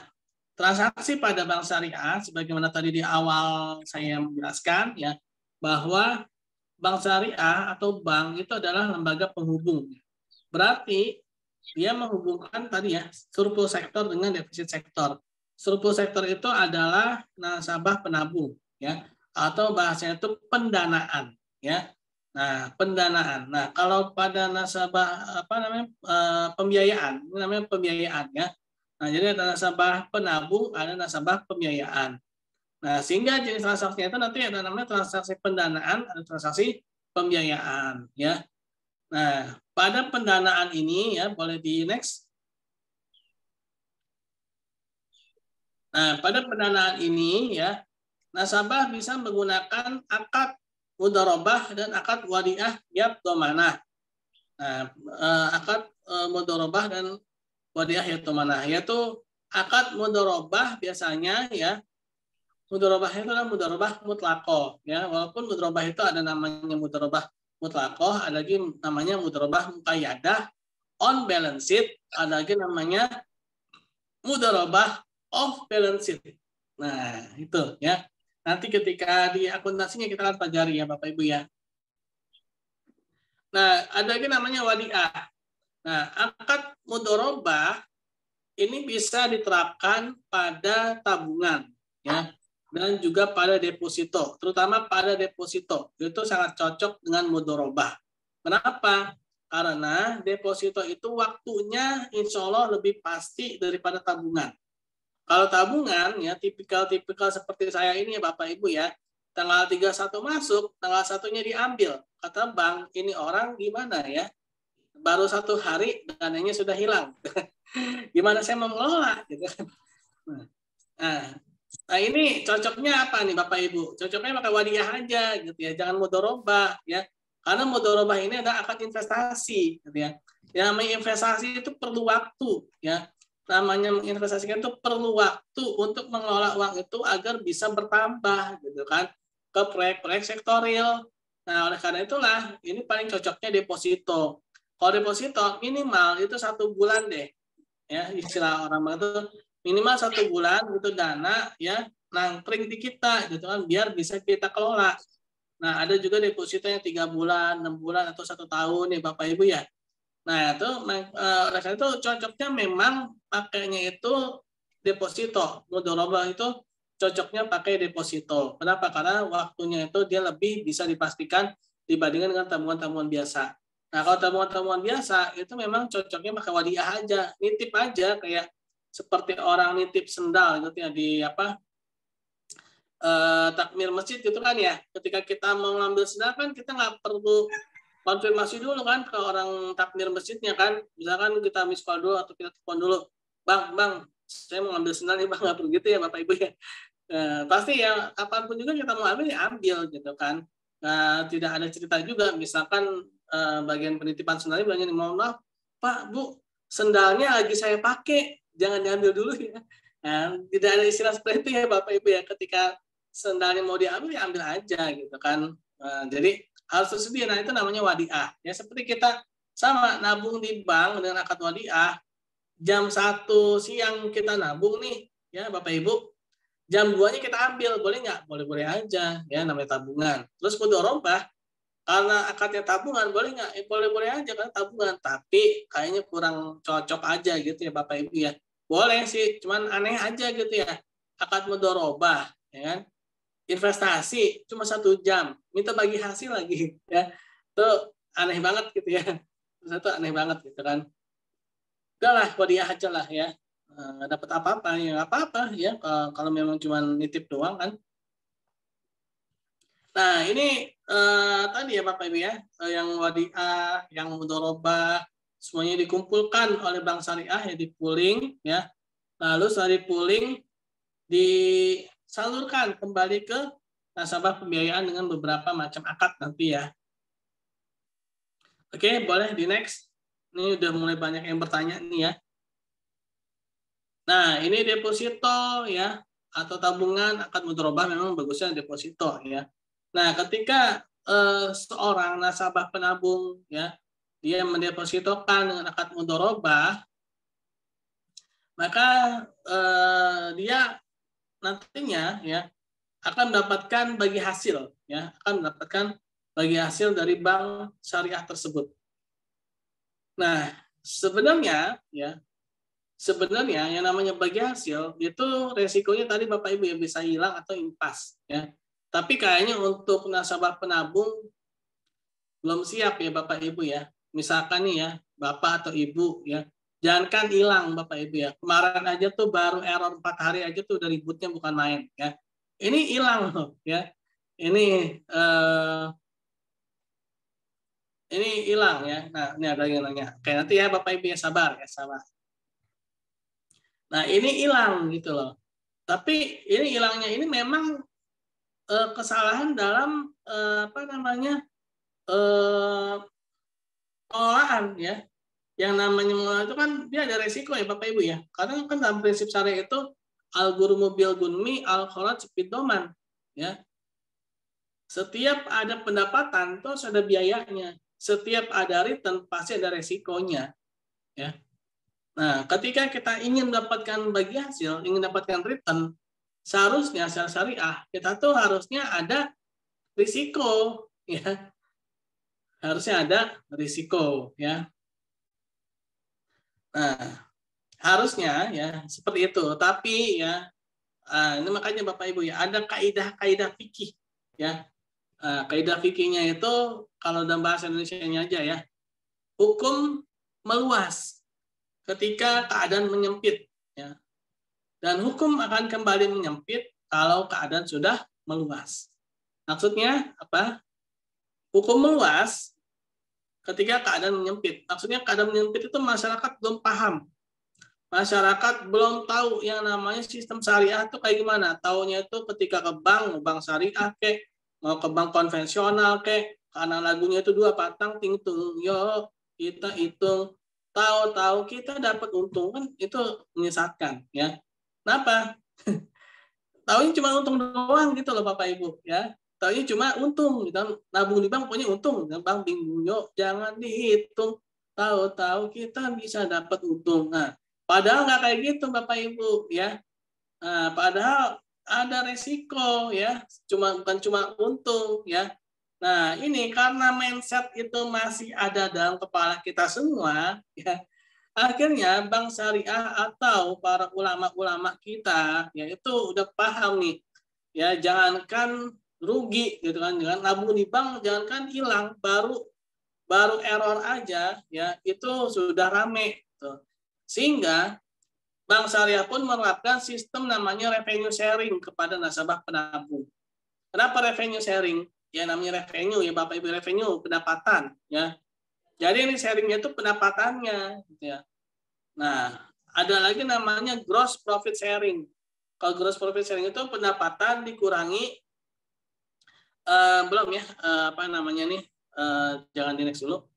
transaksi pada bank syariah, sebagaimana tadi di awal saya menjelaskan ya, bahwa bank syariah atau bank itu adalah lembaga penghubung. Berarti dia menghubungkan tadi ya surplus sektor dengan defisit sektor. Surplus sektor itu adalah nasabah penabung ya, atau bahasanya itu pendanaan ya. Nah, pendanaan. Nah, kalau pada nasabah apa namanya pembiayaan, ini namanya pembiayaan ya. Nah, jadi ada nasabah penabung, ada nasabah pembiayaan. Nah, sehingga jenis transaksinya itu nanti ada namanya transaksi pendanaan, ada transaksi pembiayaan ya. Nah, pada pendanaan ini ya, boleh di next. Nah, pada pendanaan ini ya, nasabah bisa menggunakan akad mudharabah dan akad wadiah yab domanah. Nah, akad mudharabah dan wadiah yab domanah, yaitu akad mudharabah biasanya ya, mudharabah itu adalah mudharabah mutlaqah ya, walaupun mudharabah itu ada namanya mudharabah mutlaqah, ada lagi namanya mudharabah muqayyadah, on balance sheet, ada lagi namanya mudharabah off balance sheet. Nah, itu ya. Nanti ketika di akuntansinya kita akan pelajari ya Bapak Ibu ya. Nah, ada lagi namanya wadiah. Nah, akad mudharabah ini bisa diterapkan pada tabungan ya, dan juga pada deposito, terutama pada deposito. Itu sangat cocok dengan mudharabah. Kenapa? Karena deposito itu waktunya insya Allah lebih pasti daripada tabungan. Kalau tabungan ya tipikal seperti saya ini ya Bapak Ibu ya, tanggal 31 masuk, tanggal 1-nya diambil. Kata bank, ini orang gimana ya? Baru 1 hari dananya sudah hilang. Gimana saya mau mengelola gitu kan. Nah, ini cocoknya apa nih Bapak Ibu? Cocoknya pakai wadiyah aja gitu ya, jangan mudharabah ya. Karena mudharabah ini adalah akad investasi gitu ya. Yang namanya investasi itu perlu waktu ya. Namanya menginvestasikan itu perlu waktu untuk mengelola uang itu agar bisa bertambah gitu kan ke proyek-proyek sektorial. Nah, oleh karena itulah ini paling cocoknya deposito. Kalau deposito minimal itu 1 bulan deh ya, istilah orang itu minimal 1 bulan gitu dana ya nangkring di kita gitu kan biar bisa kita kelola. Nah, ada juga deposito yang 3 bulan, 6 bulan atau 1 tahun nih Bapak Ibu ya. Nah, itu oleh karena itu cocoknya memang pakainya itu deposito. Mudharabah itu cocoknya pakai deposito. Kenapa? Karena waktunya itu dia lebih bisa dipastikan dibandingkan dengan tabungan-tabungan biasa. Nah, kalau tabungan-tabungan biasa itu memang cocoknya pakai wadiyah aja, nitip aja kayak seperti orang nitip sendal gitu ya di takmir masjid gitu kan ya. Ketika kita mau ngambil sendal kan kita nggak perlu konfirmasi dulu kan ke orang takmir masjidnya kan. Misalkan kita miss call dulu atau kita telepon dulu, bang, saya mau ngambil sendal nih bang, nggak perlu gitu ya Bapak Ibu ya. Pasti ya kapanpun juga kita mau ambil ya ambil gitu kan. Tidak ada cerita juga misalkan bagian penitipan sendalnya bilangnya mohon maaf Pak Bu sendalnya lagi saya pakai jangan diambil dulu ya. Tidak ada istilah seperti itu ya Bapak Ibu ya, ketika sendalnya mau diambil ya ambil aja gitu kan. Jadi harus tersedia. Nah, itu namanya wadiah ya, seperti kita sama nabung di bank dengan akad wadiah. Jam 1 siang kita nabung nih ya Bapak Ibu, jam 2-nya kita ambil, boleh nggak? Boleh-boleh aja, ya namanya tabungan. Terus mudharabah, karena akadnya tabungan, boleh nggak? Boleh-boleh aja kan tabungan, tapi kayaknya kurang cocok aja gitu ya Bapak Ibu ya. Boleh sih, cuman aneh aja gitu ya. Akad mudharabah, ya kan? Investasi cuma 1 jam, minta bagi hasil lagi, ya. Itu aneh banget gitu ya. Itu aneh banget gitu kan. Udahlah, wadiah aja lah ya. Dapat apa-apa ya apa-apa ya kalau memang cuma nitip doang kan. Nah ini tadi ya Bapak Ibu ya, yang wadiah, yang mudharabah semuanya dikumpulkan oleh Bank Syariah ya, di pooling ya, lalu setelah di pooling disalurkan kembali ke nasabah pembiayaan dengan beberapa macam akad nanti ya. Oke, boleh di next. Ini udah mulai banyak yang bertanya nih ya. Nah, ini deposito ya atau tabungan akad mudharabah memang bagusnya deposito ya. Nah, ketika seorang nasabah penabung ya, dia mendepositokan dengan akad mudharabah, maka dia nantinya ya akan mendapatkan bagi hasil ya, akan mendapatkan bagi hasil dari bank syariah tersebut. Nah, sebenarnya yang namanya bagi hasil itu resikonya tadi Bapak Ibu ya bisa hilang atau impas ya. Tapi kayaknya untuk nasabah penabung belum siap ya Bapak Ibu ya. Misalkan nih ya Bapak atau Ibu ya, jangankan hilang Bapak Ibu ya. Kemarin aja tuh baru error 4 hari aja tuh udah ributnya bukan main ya. Ini hilang loh ya. Ini hilang ya. Nah, ini ada yang nanya. Oke, nanti ya Bapak Ibu ya sabar ya, sabar. Nah, ini hilang gitu loh. Tapi ini hilangnya ini memang kesalahan dalam pengelolaan ya. Yang namanya mengelola itu kan dia ada resiko ya Bapak Ibu ya. Karena kan dalam prinsip syariah itu al-ghurmu bil gunmi al-kharaj bidoman ya. Setiap ada pendapatan itu harus ada biayanya. Setiap ada return pasti ada resikonya ya. Nah, ketika kita ingin mendapatkan bagi hasil, ingin mendapatkan return, seharusnya secara syariah kita tuh harusnya ada risiko ya. Harusnya ada risiko ya. Nah, harusnya ya seperti itu. Tapi ya ini makanya Bapak Ibu ya ada kaidah-kaidah fikih ya. Kaidah fikihnya itu kalau dalam bahasa Indonesianya aja ya. Hukum meluas ketika keadaan menyempit ya. Dan hukum akan kembali menyempit kalau keadaan sudah meluas. Maksudnya apa? Hukum meluas ketika keadaan menyempit. Maksudnya keadaan menyempit itu masyarakat belum paham masyarakat belum tahu yang namanya sistem syariah itu kayak gimana. Taunya itu ketika ke bank syariah kek, mau ke bank konvensional kek, karena lagunya itu 2 patang tingtung, yo kita hitung, tahu-tahu kita dapat untung, kan itu menyesatkan ya. Kenapa? Taunya cuma untung doang gitu loh Bapak Ibu ya. Taunya cuma untung, gitu. Nabung di bank pokoknya untung, bank bingung, yo jangan dihitung. Tahu-tahu kita bisa dapat untung. Nah, padahal nggak kayak gitu Bapak Ibu ya. Nah, padahal ada resiko ya, bukan cuma untung ya. Nah, ini karena mindset itu masih ada dalam kepala kita semua ya. Akhirnya bank syariah atau para ulama-ulama kita ya itu udah paham nih. Ya, jangankan rugi gitu kan, jangan nabung di bank, jangankan hilang, baru error aja ya itu sudah rame gitu. Sehingga Bank Syariah pun menerapkan sistem namanya revenue sharing kepada nasabah penabung. Kenapa revenue sharing? Ya namanya revenue ya Bapak Ibu, revenue pendapatan ya. Jadi ini sharingnya itu pendapatannya gitu ya. Nah, ada lagi namanya gross profit sharing. Kalau gross profit sharing itu pendapatan dikurangi belum ya apa namanya nih jangan di next dulu.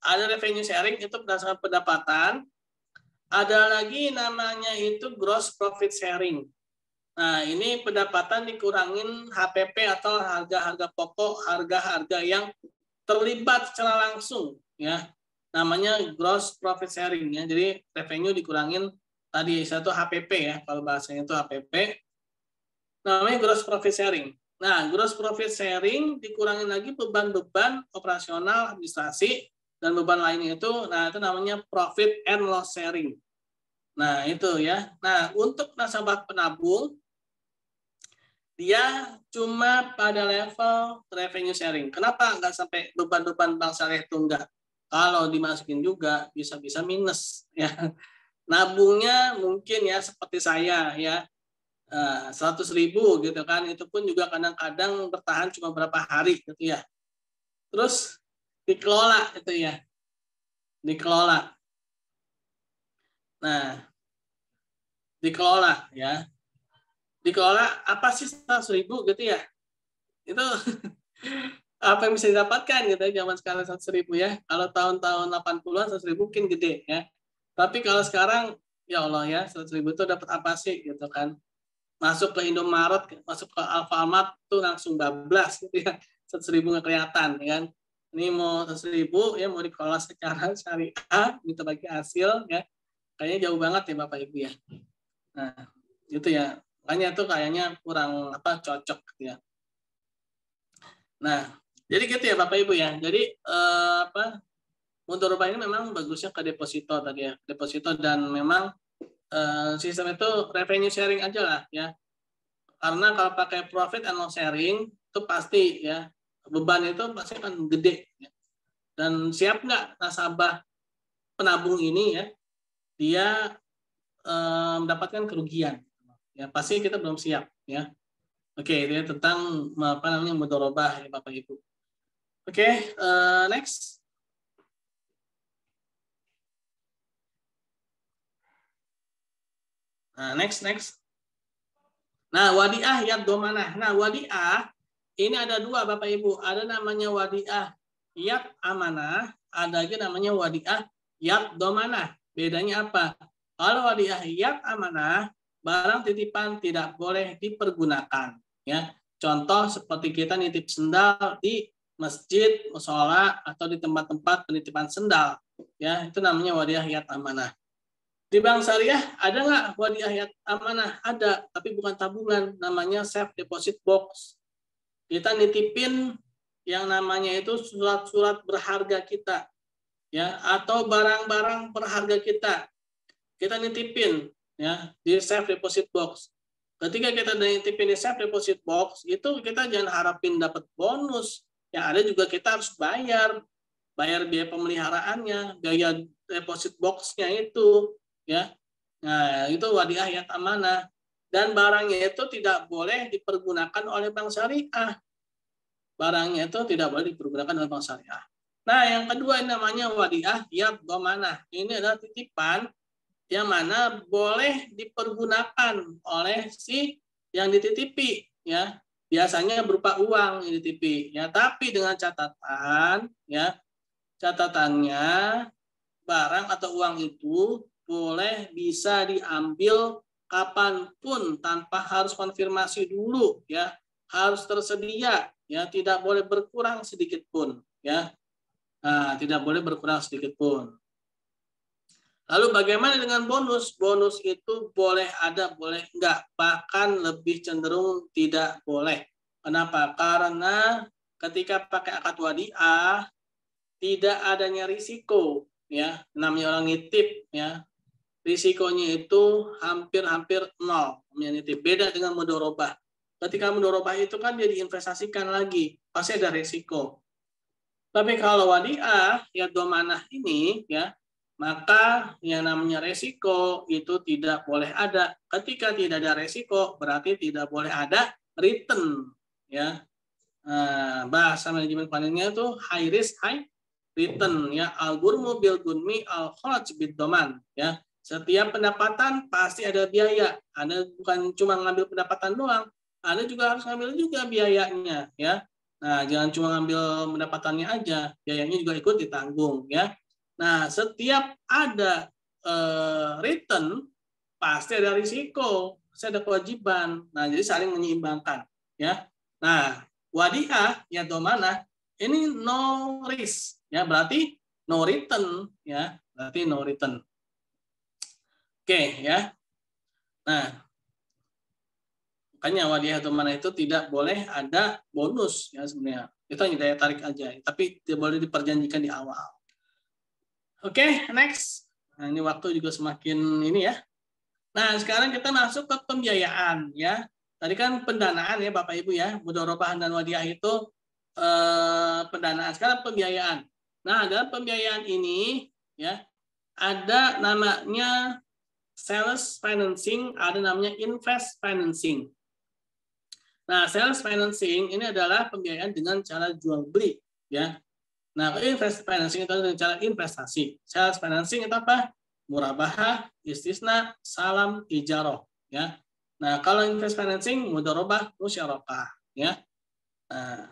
Ada revenue sharing itu berdasarkan pendapatan. Ada lagi namanya itu gross profit sharing. Nah, ini pendapatan dikurangin HPP atau harga-harga pokok, harga-harga yang terlibat secara langsung ya. Namanya gross profit sharing ya. Jadi revenue dikurangin tadi satu HPP ya, kalau bahasanya itu HPP. Namanya gross profit sharing. Nah, gross profit sharing dikurangin lagi beban-beban operasional, administrasi, dan beban lainnya itu, nah itu namanya profit and loss sharing. Nah itu ya. Nah untuk nasabah penabung, dia cuma pada level revenue sharing. Kenapa nggak sampai beban-beban bank syariah itu enggak? Kalau dimasukin juga bisa-bisa minus ya. Nabungnya mungkin ya seperti saya ya 100.000 gitu kan, itu pun juga kadang-kadang bertahan cuma berapa hari gitu ya. Terus dikelola itu ya, dikelola. Nah, dikelola ya, dikelola apa sih 100.000 gitu ya? Itu apa yang bisa didapatkan gitu ya zaman sekarang 100.000 ya. Kalau tahun-tahun 80-an 100.000 mungkin gede ya. Tapi kalau sekarang ya Allah ya 100.000 itu dapat apa sih gitu kan? Masuk ke Indomaret, masuk ke Alfamart tuh langsung bablas gitu ya. 100.000 nggak kelihatan ya kan. Ini mau 100.000 ya mau dikelola secara syariah, minta bagi hasil ya. Kayaknya jauh banget ya Bapak Ibu ya. Nah, itu ya. Makanya tuh kayaknya kurang cocok gitu ya. Nah, jadi gitu ya Bapak Ibu ya. Jadi mudharabah ini memang bagusnya ke deposito tadi ya. Deposito dan memang sistem itu revenue sharing aja lah ya. Karena kalau pakai profit and loss sharing itu pasti ya beban itu pasti akan gede ya. Dan siap nggak nasabah penabung ini ya dia mendapatkan kerugian ya pasti kita belum siap ya. Oke, ini tentang mudharabah ya Bapak Ibu. Oke, next. Nah, next. Nah, wadiah yad domanah. Nah, wadiah ini ada dua Bapak Ibu. Ada namanya wadiah yad amanah, ada lagi namanya wadiah yad domanah. Bedanya apa? Kalau wadiah yad amanah, barang titipan tidak boleh dipergunakan. Ya, contoh seperti kita nitip sendal di masjid, mushola, atau di tempat-tempat penitipan sendal. Ya, itu namanya wadiah yad amanah. Di bank syariah ada nggak wadiah yad amanah? Ada, tapi bukan tabungan. Namanya safe deposit box. Kita nitipin yang namanya itu surat-surat berharga kita, ya, atau barang-barang berharga kita. Kita nitipin ya di safe deposit box. Ketika kita nitipin di safe deposit box, itu kita jangan harapin dapat bonus. Yang ada juga kita harus bayar biaya pemeliharaannya, biaya deposit box-nya itu. Ya, nah itu wadiah yad amanah dan barangnya itu tidak boleh dipergunakan oleh bank syariah. Barangnya itu tidak boleh dipergunakan oleh bank syariah. Nah, yang kedua ini namanya wadiah yad domanah. Ini adalah titipan yang mana boleh dipergunakan oleh si yang dititipi, ya. Biasanya berupa uang yang dititipi, ya. Tapi dengan catatan, ya, catatannya barang atau uang itu boleh bisa diambil kapanpun tanpa harus konfirmasi dulu, ya. Harus tersedia, ya. Tidak boleh berkurang sedikit pun, ya. Nah, tidak boleh berkurang sedikit pun. Lalu bagaimana dengan bonus? Bonus itu boleh ada, boleh enggak. Bahkan lebih cenderung tidak boleh. Kenapa? Karena ketika pakai akad wadiah, tidak adanya risiko. Ya, namanya orang nitip. Ya, risikonya itu hampir-hampir nol. Nitip. Beda dengan mudharabah. Ketika mudharabah itu kan dia diinvestasikan lagi. Pasti ada risiko. Tapi kalau wadiah, ya domanah ini, ya, maka yang namanya resiko itu tidak boleh ada. Ketika tidak ada resiko, berarti tidak boleh ada return. Ya, bahasa manajemen finance-nya itu high risk, high return. Ya, al-ghurmu bil gunmi al-kharaj bid doman. Ya, setiap pendapatan pasti ada biaya. Anda bukan cuma ngambil pendapatan doang, Anda juga harus ngambil juga biayanya. Ya, nah jangan cuma ngambil pendapatannya aja, biayanya juga ikut ditanggung. Ya. Nah, setiap ada return, pasti ada risiko, pasti ada kewajiban. Nah, jadi saling menyeimbangkan. Ya. Nah, wadiah, ya domanah, ini no risk. Ya, berarti no return. Ya, berarti no return. Oke, ya. Nah, makanya wadiah domanah itu tidak boleh ada bonus. Ya, sebenarnya. Itu hanya daya tarik aja. Tapi tidak boleh diperjanjikan di awal. Oke, next. Nah, ini waktu juga semakin ini ya. Nah, sekarang kita masuk ke pembiayaan ya. Tadi kan pendanaan ya Bapak Ibu ya. Mudharabah dan wadiah itu pendanaan. Sekarang pembiayaan. Nah, dalam pembiayaan ini ya ada namanya sales financing, ada namanya invest financing. Nah, sales financing ini adalah pembiayaan dengan cara jual beli ya. Nah, invest financing itu dengan cara investasi. Sales financing itu apa? Murabahah, istisna, salam, ijarah. Ya. Nah, kalau invest financing, mudharabah, musyarakah. Ya. Nah,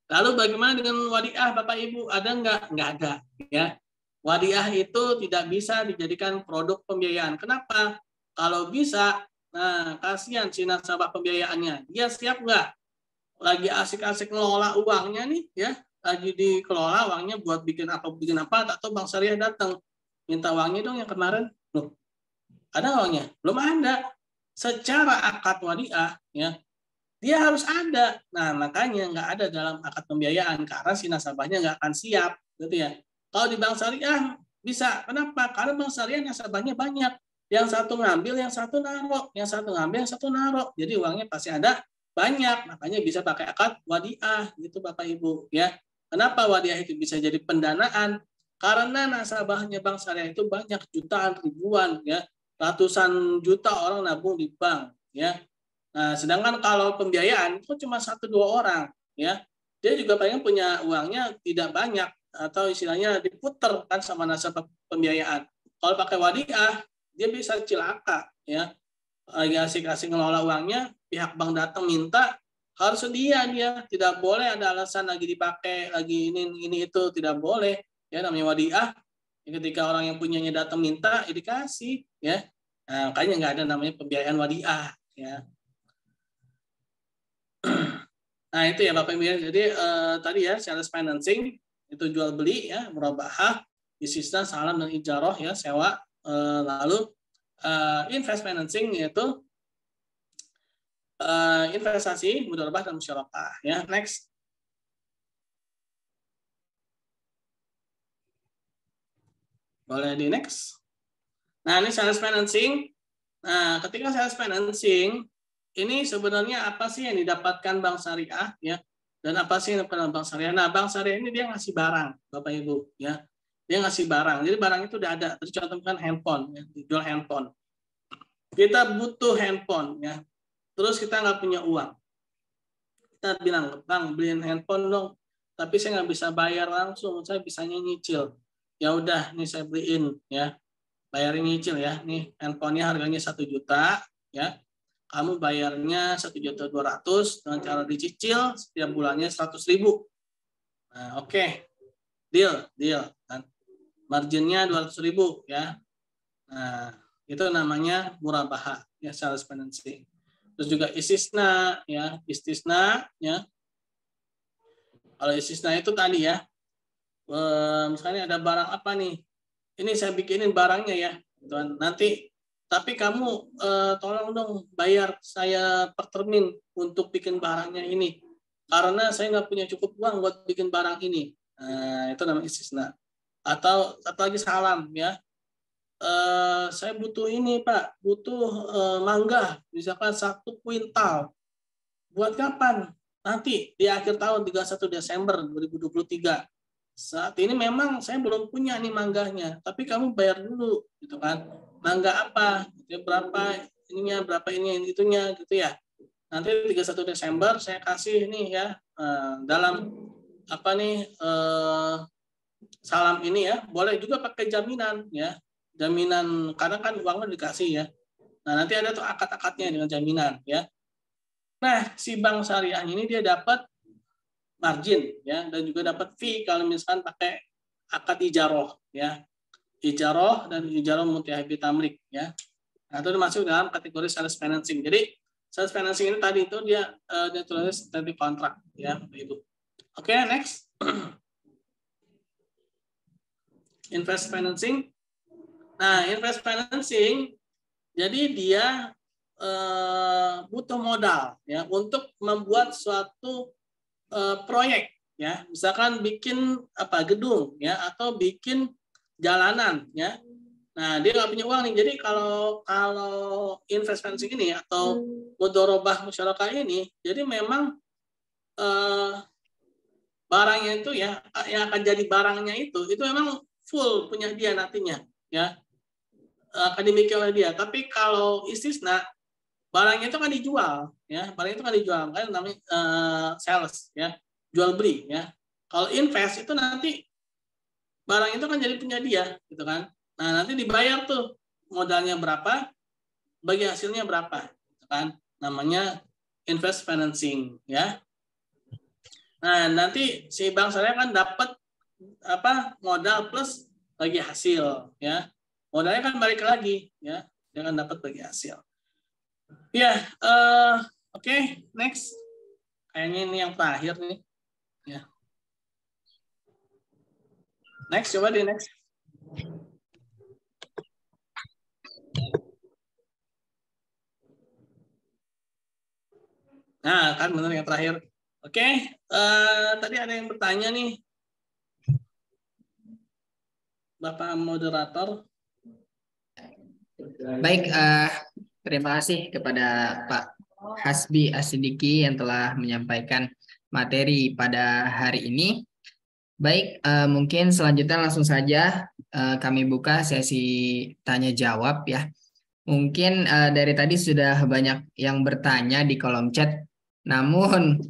lalu bagaimana dengan wadiah, Bapak Ibu? Ada enggak? Enggak ada. Ya. Wadiah itu tidak bisa dijadikan produk pembiayaan. Kenapa? Kalau bisa, nah kasihan si nasabah pembiayaannya. Dia siap enggak? Lagi asik-asik ngelola uangnya nih, ya. Lagi dikelola uangnya buat bikin apa, atau Bank Syariah datang minta uangnya dong yang kemarin. Loh, ada uangnya? Belum ada. Secara akad wadiah ya dia harus ada. Nah, makanya nggak ada dalam akad pembiayaan karena si nasabahnya nggak akan siap gitu ya. Kalau di Bank Syariah bisa. Kenapa? Karena Bank Syariah nasabahnya banyak. Yang satu ngambil, yang satu naruh, yang satu ngambil, yang satu naruh. Jadi uangnya pasti ada banyak. Makanya bisa pakai akad wadiah gitu Bapak Ibu ya. Kenapa wadiah itu bisa jadi pendanaan? Karena nasabahnya Bank Syariah itu banyak, jutaan, ribuan, ya, ratusan juta orang nabung di bank, ya. Nah, sedangkan kalau pembiayaan itu cuma 1-2 orang, ya, dia juga paling punya uangnya tidak banyak atau istilahnya diputer kan sama nasabah pembiayaan. Kalau pakai wadiah, dia bisa cilaka, ya. Lagi asik-asik ngelola uangnya, pihak bank datang minta, harus sedia dia, tidak boleh ada alasan lagi dipakai, lagi ini itu, tidak boleh. Ya, namanya wadiah, ketika orang yang punyanya datang minta, ya dikasih, ya. Nah, makanya nggak ada namanya pembiayaan wadiah, ya. Nah, itu ya Bapak Ibu ya. Jadi tadi ya sales financing itu jual beli ya, murabahah, istisna, salam dan ijarah ya, sewa. Lalu invest financing yaitu investasi, mudharabah dan musyarakah ya. Next. Boleh di next. Nah, ini sales financing. Nah, ketika sales financing ini sebenarnya apa sih yang didapatkan Bank Syariah ya? Dan apa sih yang didapatkan Bank Syariah? Nah, Bank Syariah ini dia ngasih barang, Bapak Ibu ya. Dia ngasih barang. Jadi barang itu udah ada. Terus contohkan handphone ya, dijual handphone. Kita butuh handphone ya. Terus kita nggak punya uang. Kita bilang, Bang, beliin handphone dong. Tapi saya nggak bisa bayar langsung, saya bisanya nyicil. Ya udah, ini saya beliin ya. bayarin nyicil ya. Nih handphonenya harganya 1 juta ya. Kamu bayarnya 1.200.000 dengan cara dicicil setiap bulannya 100.000. Nah, oke. Deal. Kan. Marginnya 200.000 ya. Nah, itu namanya murabahah ya, sales financing. Terus juga istisna ya, ya. Kalau istisna itu tadi ya, misalnya ada barang apa nih? Ini saya bikinin barangnya ya, Tuan. Nanti tapi kamu tolong dong bayar saya per termin untuk bikin barangnya ini. Karena saya nggak punya cukup uang buat bikin barang ini. Nah, itu namanya istisna. Atau satu lagi salam ya. Saya butuh ini Pak, butuh mangga, misalkan 1 kuintal. Buat kapan? Nanti di akhir tahun 31 Desember 2023. Saat ini memang saya belum punya nih mangganya, tapi kamu bayar dulu, gitu kan? Mangga apa? Berapa ininya, berapa ini itunya, gitu ya. Nanti 31 Desember saya kasih nih ya dalam apa nih salam ini ya. Boleh juga pakai jaminan ya, jaminan karena kan uangnya dikasih ya. Nah nanti ada tuh akad-akadnya dengan jaminan ya. Nah si bank syariah ini dia dapat margin ya dan juga dapat fee kalau misalkan pakai akad ijaroh ya, ijaroh dan ijaroh mutihabi tamlik ya. Nah itu masuk dalam kategori sales financing. Jadi sales financing ini tadi itu dia tulis tadi kontrak ya Ibu. Oke, next. Invest financing. Nah invest financing jadi dia butuh modal ya untuk membuat suatu proyek ya, misalkan bikin apa gedung ya atau bikin jalanan ya. Nah dia nggak punya uang nih, jadi kalau invest financing ini atau mudharabah musyarakah ini, jadi memang barangnya itu ya yang akan jadi barangnya itu memang full punya dia nantinya ya, akan dimiliki oleh dia. Tapi kalau istisna barangnya itu kan dijual ya, barang itu kan dijual, kan namanya sales ya, jual beli ya. Kalau invest itu nanti barang itu kan jadi punya dia gitu kan. Nah nanti dibayar tuh modalnya berapa, bagi hasilnya berapa gitu kan, namanya invest financing ya. Nah nanti si bank syariah kan dapat apa, modal plus bagi hasil ya, modalnya kan balik lagi ya, dia kan dapat bagi hasil. Ya, oke, next. Kayaknya ini yang terakhir nih. Ya. Next, coba di next. Nah, kan benar yang terakhir. Oke, tadi ada yang bertanya nih, Bapak moderator. Baik, terima kasih kepada Pak Hasbi Asidiki yang telah menyampaikan materi pada hari ini. Baik, mungkin selanjutnya langsung saja kami buka sesi tanya jawab ya. Mungkin dari tadi sudah banyak yang bertanya di kolom chat, namun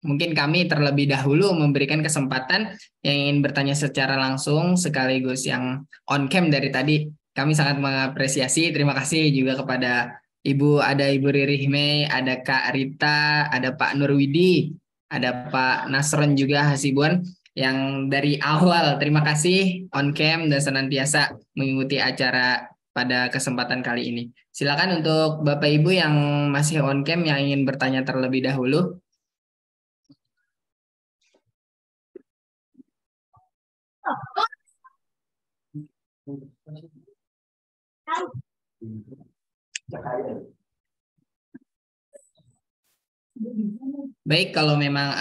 mungkin kami terlebih dahulu memberikan kesempatan yang ingin bertanya secara langsung sekaligus yang on cam dari tadi. Kami sangat mengapresiasi. Terima kasih juga kepada ada Ibu Ririhme, ada Kak Rita, ada Pak Nurwidi, ada Pak Nasron juga Hasibuan yang dari awal. Terima kasih on cam dan senantiasa mengikuti acara pada kesempatan kali ini. Silakan untuk Bapak Ibu yang masih on cam yang ingin bertanya terlebih dahulu. Baik, kalau memang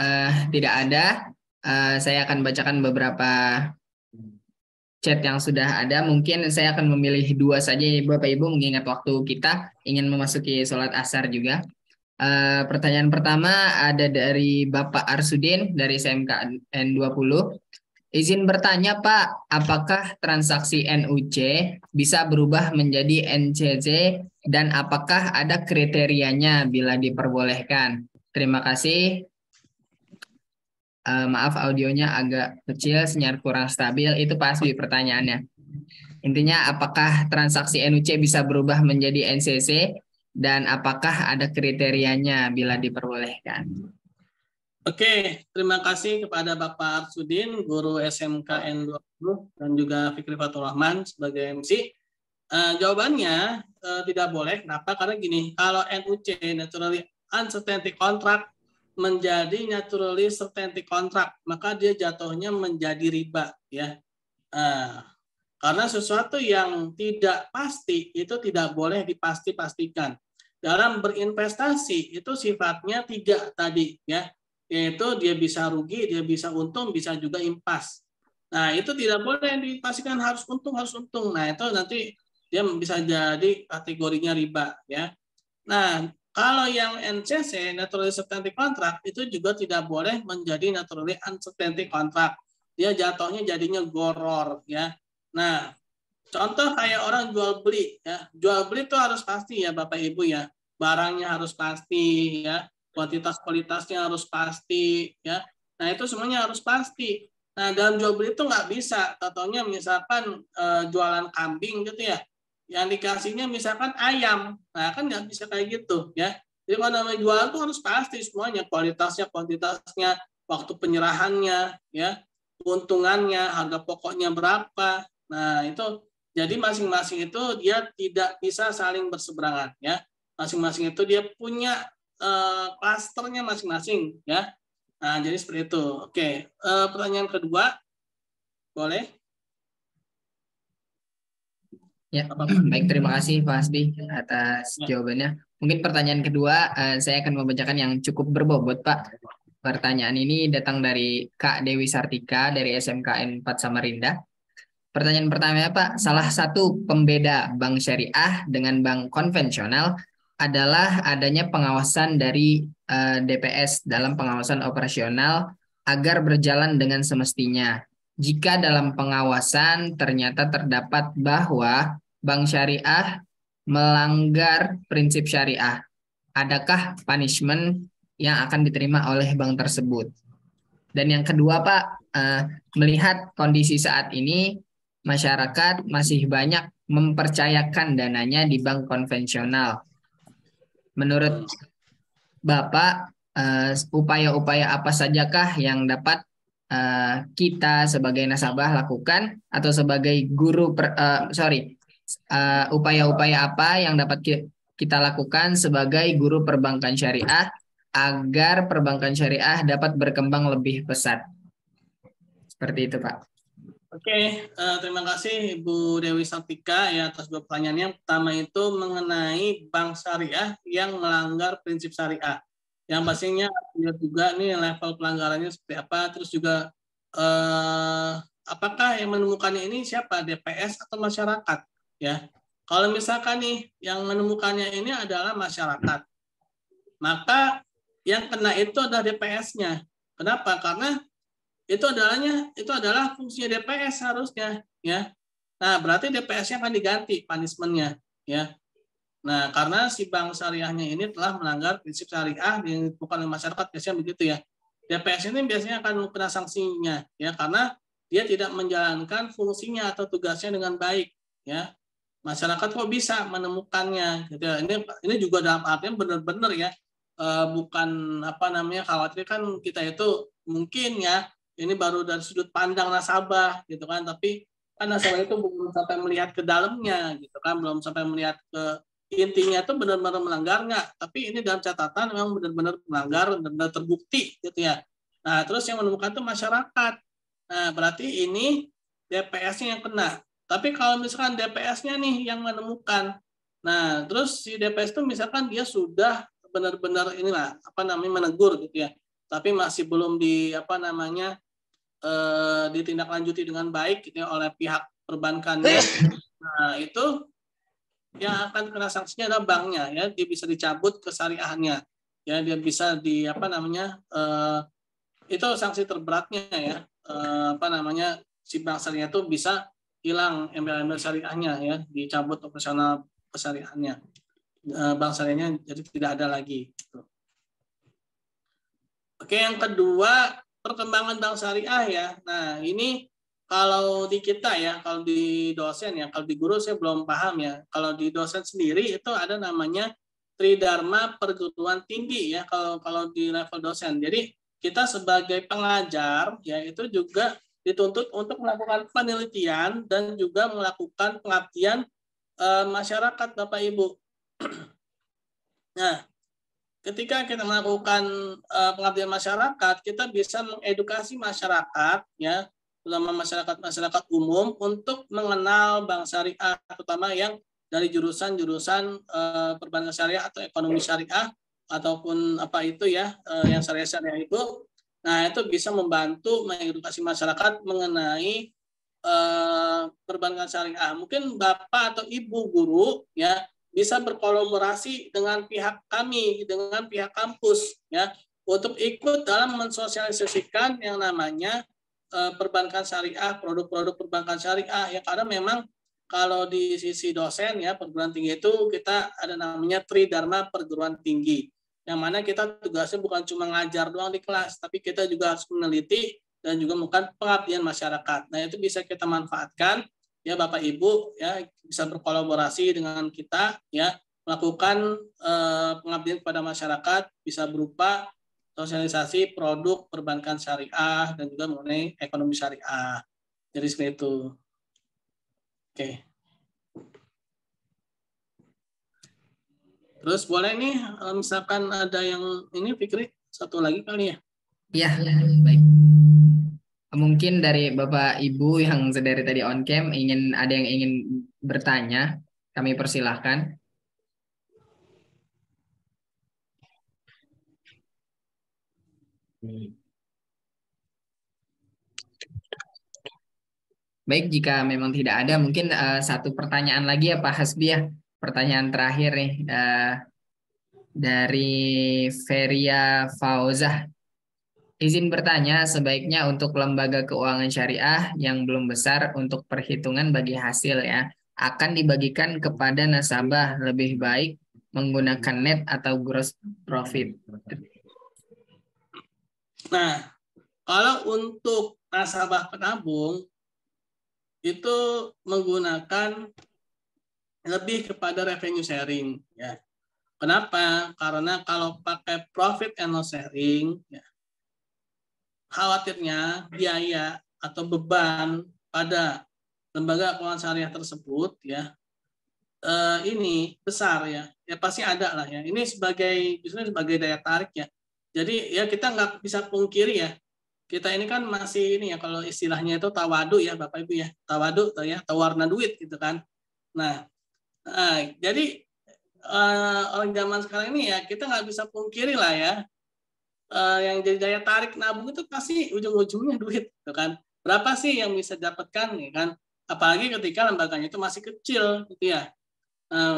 tidak ada, saya akan bacakan beberapa chat yang sudah ada. Mungkin saya akan memilih 2 saja Bapak Ibu, mengingat waktu kita ingin memasuki sholat asar juga. Pertanyaan pertama ada dari Bapak Arsudin dari SMK N20. Izin bertanya Pak, apakah transaksi NUC bisa berubah menjadi NCC dan apakah ada kriterianya bila diperbolehkan? Terima kasih. Maaf audionya agak kecil, sinyal kurang stabil. Itu pasti pertanyaannya. Intinya apakah transaksi NUC bisa berubah menjadi NCC dan apakah ada kriterianya bila diperbolehkan? Oke, terima kasih kepada Bapak Arsudin, guru SMKN 20 dan juga Fikri Fatul Rahman sebagai MC. Jawabannya tidak boleh. Kenapa? Karena gini, kalau NUC naturally uncertainty contract menjadi naturally certainty contract, maka dia jatuhnya menjadi riba, ya. Karena sesuatu yang tidak pasti itu tidak boleh dipasti-pastikan. Dalam berinvestasi itu sifatnya 3 tadi, ya, yaitu dia bisa rugi, dia bisa untung, bisa juga impas. Nah, itu tidak boleh dipastikan harus untung, harus untung. Nah, itu nanti dia bisa jadi kategorinya riba, ya. Nah, kalau yang NCC naturally certainty contract itu juga tidak boleh menjadi naturally uncertainty contract. Dia jatuhnya jadinya goror, ya. Nah, contoh kayak orang jual beli, ya. Jual beli itu harus pasti ya Bapak Ibu, ya. Barangnya harus pasti, ya. Kualitasnya harus pasti, ya. Nah, itu semuanya harus pasti. Nah, dalam jual beli itu nggak bisa. Contohnya misalkan jualan kambing gitu ya. Yang dikasihnya misalkan ayam. Nah, kan nggak bisa kayak gitu, ya. Jadi kalau namanya jualan itu harus pasti semuanya, kualitasnya, kuantitasnya, waktu penyerahannya, ya, keuntungannya, harga pokoknya berapa. Nah, itu jadi masing-masing itu dia tidak bisa saling berseberangan, ya. Masing-masing itu dia punya klasternya masing-masing, ya. Nah, jadi seperti itu. Oke, pertanyaan kedua, boleh? Ya, baik, terima kasih Pak Hasbi atas jawabannya. Mungkin pertanyaan kedua, saya akan membacakan yang cukup berbobot, Pak. Pertanyaan ini datang dari Kak Dewi Sartika dari SMKN 4 Samarinda. Pertanyaan pertama, Pak, salah satu pembeda bank syariah dengan bank konvensional adalah adanya pengawasan dari DPS dalam pengawasan operasional agar berjalan dengan semestinya. Jika dalam pengawasan ternyata terdapat bahwa bank syariah melanggar prinsip syariah, adakah punishment yang akan diterima oleh bank tersebut? Dan yang kedua, Pak, melihat kondisi saat ini, masyarakat masih banyak mempercayakan dananya di bank konvensional. Menurut Bapak, upaya-upaya apa sajakah yang dapat kita sebagai nasabah lakukan atau sebagai guru upaya-upaya apa yang dapat kita lakukan sebagai guru perbankan syariah agar perbankan syariah dapat berkembang lebih pesat? Seperti itu, Pak. Oke, terima kasih Ibu Dewi Sartika ya atas 2 pertanyaannya. Pertama itu mengenai bank syariah yang melanggar prinsip syariah. Yang pastinya lihat juga nih level pelanggarannya seperti apa, terus juga apakah yang menemukannya ini siapa, DPS atau masyarakat, ya. Kalau misalkan nih yang menemukannya ini adalah masyarakat, maka yang kena itu adalah DPS-nya. Kenapa? Karena itu adalah fungsinya DPS harusnya, ya. Nah, berarti DPS-nya akan diganti punishment-nya, ya. Nah, karena si bank syariahnya ini telah melanggar prinsip syariah yang bukan oleh masyarakat, biasanya begitu ya. DPS ini biasanya akan kena sanksinya, ya, karena dia tidak menjalankan fungsinya atau tugasnya dengan baik, ya. Masyarakat kok bisa menemukannya, gitu. Ini juga dalam artian benar-benar ya, bukan khawatir kan kita itu mungkin ya ini baru dari sudut pandang nasabah gitu kan, tapi kan nasabah itu belum sampai melihat ke dalamnya gitu kan, belum sampai melihat ke intinya itu benar-benar melanggar nggak, tapi ini dalam catatan memang benar-benar melanggar, benar-benar terbukti gitu ya. Nah, terus yang menemukan itu masyarakat. Nah, berarti ini DPS-nya yang kena. Tapi kalau misalkan DPS-nya nih yang menemukan, nah terus si DPS itu misalkan dia sudah benar-benar menegur gitu ya, tapi masih belum ditindaklanjuti dengan baik gitu ya, oleh pihak perbankannya. Nah, itu yang akan kena sanksinya adalah banknya, ya. Dia bisa dicabut kesyariahannya, ya. Dia bisa itu sanksi terberatnya ya, si bank syariah itu bisa hilang embel-embel syariahnya, ya, dicabut operasional kesyariahannya, bank syariahnya jadi tidak ada lagi. Oke, yang kedua perkembangan bank syariah ya. Nah, ini kalau di kita ya, kalau di dosen ya, kalau di guru saya belum paham ya. Kalau di dosen sendiri itu ada namanya Tridharma perguruan tinggi ya, kalau di level dosen. Jadi kita sebagai pengajar ya itu juga dituntut untuk melakukan penelitian dan juga melakukan pengabdian masyarakat Bapak Ibu. Nah, ketika kita melakukan pengabdian masyarakat, kita bisa mengedukasi masyarakat ya, terutama masyarakat umum untuk mengenal bank syariah, terutama yang dari jurusan-jurusan perbankan syariah atau ekonomi syariah ataupun apa itu ya yang syariah itu. Nah, itu bisa membantu mengedukasi masyarakat mengenai perbankan syariah. Mungkin Bapak atau Ibu guru ya bisa berkolaborasi dengan pihak kami, dengan pihak kampus ya untuk ikut dalam mensosialisasikan yang namanya perbankan syariah, produk-produk perbankan syariah ya, karena memang kalau di sisi dosen ya perguruan tinggi itu kita ada namanya Tridharma perguruan tinggi, yang mana kita tugasnya bukan cuma ngajar doang di kelas, tapi kita juga harus meneliti dan juga melakukan pengabdian masyarakat. Nah, itu bisa kita manfaatkan ya Bapak Ibu ya, bisa berkolaborasi dengan kita ya, melakukan pengabdian kepada masyarakat bisa berupa sosialisasi produk perbankan syariah dan juga mengenai ekonomi syariah. Jadi seperti itu. Oke. Terus boleh nih misalkan ada yang ini Fikri satu lagi kali ya. Iya, baik. Mungkin dari Bapak Ibu yang dari tadi on cam ada yang ingin bertanya, kami persilahkan. Baik, jika memang tidak ada, mungkin satu pertanyaan lagi ya Pak Hasbi ya. Pertanyaan terakhir nih dari Feria Fauzah. Izin bertanya, sebaiknya untuk lembaga keuangan syariah yang belum besar untuk perhitungan bagi hasil ya, akan dibagikan kepada nasabah lebih baik menggunakan net atau gross profit. Nah, kalau untuk nasabah penabung itu menggunakan lebih kepada revenue sharing ya. Kenapa? Karena kalau pakai profit and loss sharing ya, khawatirnya biaya atau beban pada lembaga keuangan syariah tersebut ya ini besar ya pasti ada lah ya, ini justru sebagai daya tarik ya. Jadi ya kita nggak bisa pungkiri ya, kita ini kan masih ini ya, kalau istilahnya itu tawadu ya Bapak Ibu ya, tawadu ya, tawarna duit gitu kan. Nah jadi orang zaman sekarang ini ya kita nggak bisa pungkiri lah ya, yang jadi daya tarik nabung itu pasti ujung-ujungnya duit, gitu kan. Berapa sih yang bisa dapatkan, ya kan? Apalagi ketika lembaganya itu masih kecil, gitu ya.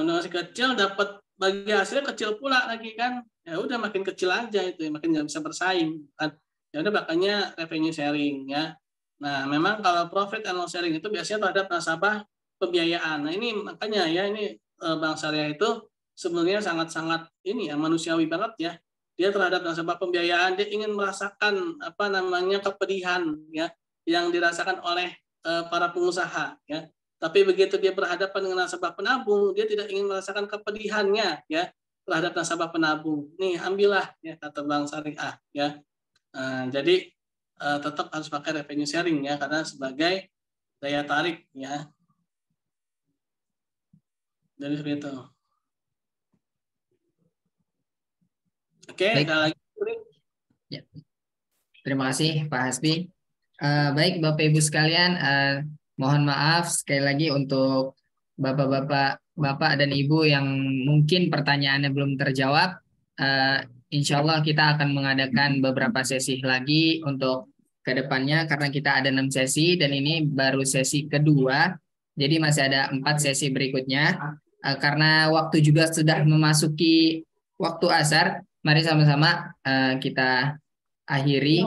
Masih kecil, dapat bagi hasilnya kecil pula lagi kan. Ya udah makin kecil aja itu, makin nggak bisa bersaing, kan. Ya udah makanya revenue sharing ya. Nah, memang kalau profit and loss sharing itu biasanya terhadap nasabah pembiayaan. Nah, ini makanya ya ini Bank Syariah itu sebenarnya sangat-sangat ini ya manusiawi banget ya. Dia terhadap nasabah pembiayaan, dia ingin merasakan apa namanya kepedihan ya yang dirasakan oleh para pengusaha ya. Tapi begitu dia berhadapan dengan nasabah penabung, dia tidak ingin merasakan kepedihannya ya terhadap nasabah penabung. Nih, ambillah ya kata Bank Syariah ya. Jadi tetap harus pakai revenue sharing ya, karena sebagai daya tarik ya. Jadi seperti itu. Oke, Baik. ada lagi. Ya. Terima kasih Pak Hasbi. Baik Bapak Ibu sekalian, mohon maaf sekali lagi untuk Bapak dan Ibu yang mungkin pertanyaannya belum terjawab. Insya Allah kita akan mengadakan beberapa sesi lagi untuk kedepannya, karena kita ada 6 sesi dan ini baru sesi kedua. Jadi masih ada 4 sesi berikutnya. Karena waktu juga sudah memasuki waktu asar, mari sama-sama kita akhiri.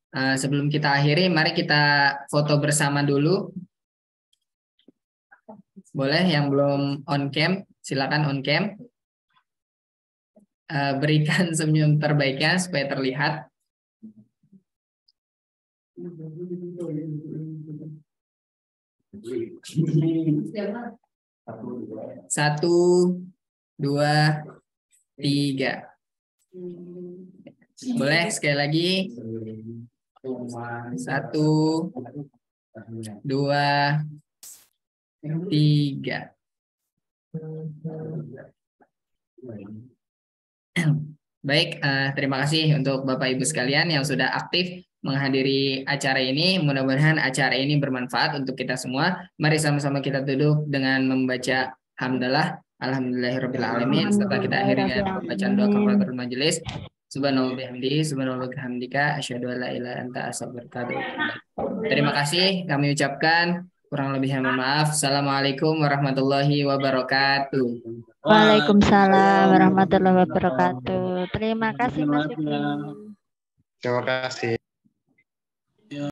Sebelum kita akhiri, mari kita foto bersama dulu. Boleh yang belum on cam, silakan on cam. Berikan senyum terbaiknya supaya terlihat. Satu, dua, tiga. Boleh sekali lagi. Satu, dua, tiga. Baik, terima kasih untuk Bapak Ibu sekalian yang sudah aktif menghadiri acara ini. Mudah-mudahan acara ini bermanfaat untuk kita semua. Mari sama-sama kita duduk dengan membaca hamdalah, alhamdulillahirabbil alamin, serta kita akhiri dengan pembacaan doa kafaratul majelis. Subhanallah bihamdihi, subhanallah bihamdika, asyhadu an la ilaha illa anta astaghfiruka wa atubu ilaik. Terima kasih kami ucapkan. Kurang lebihnya mohon maaf. Assalamualaikum warahmatullahi wabarakatuh. Waalaikumsalam warahmatullahi wabarakatuh. Terima kasih Mas Yufri. Terima kasih.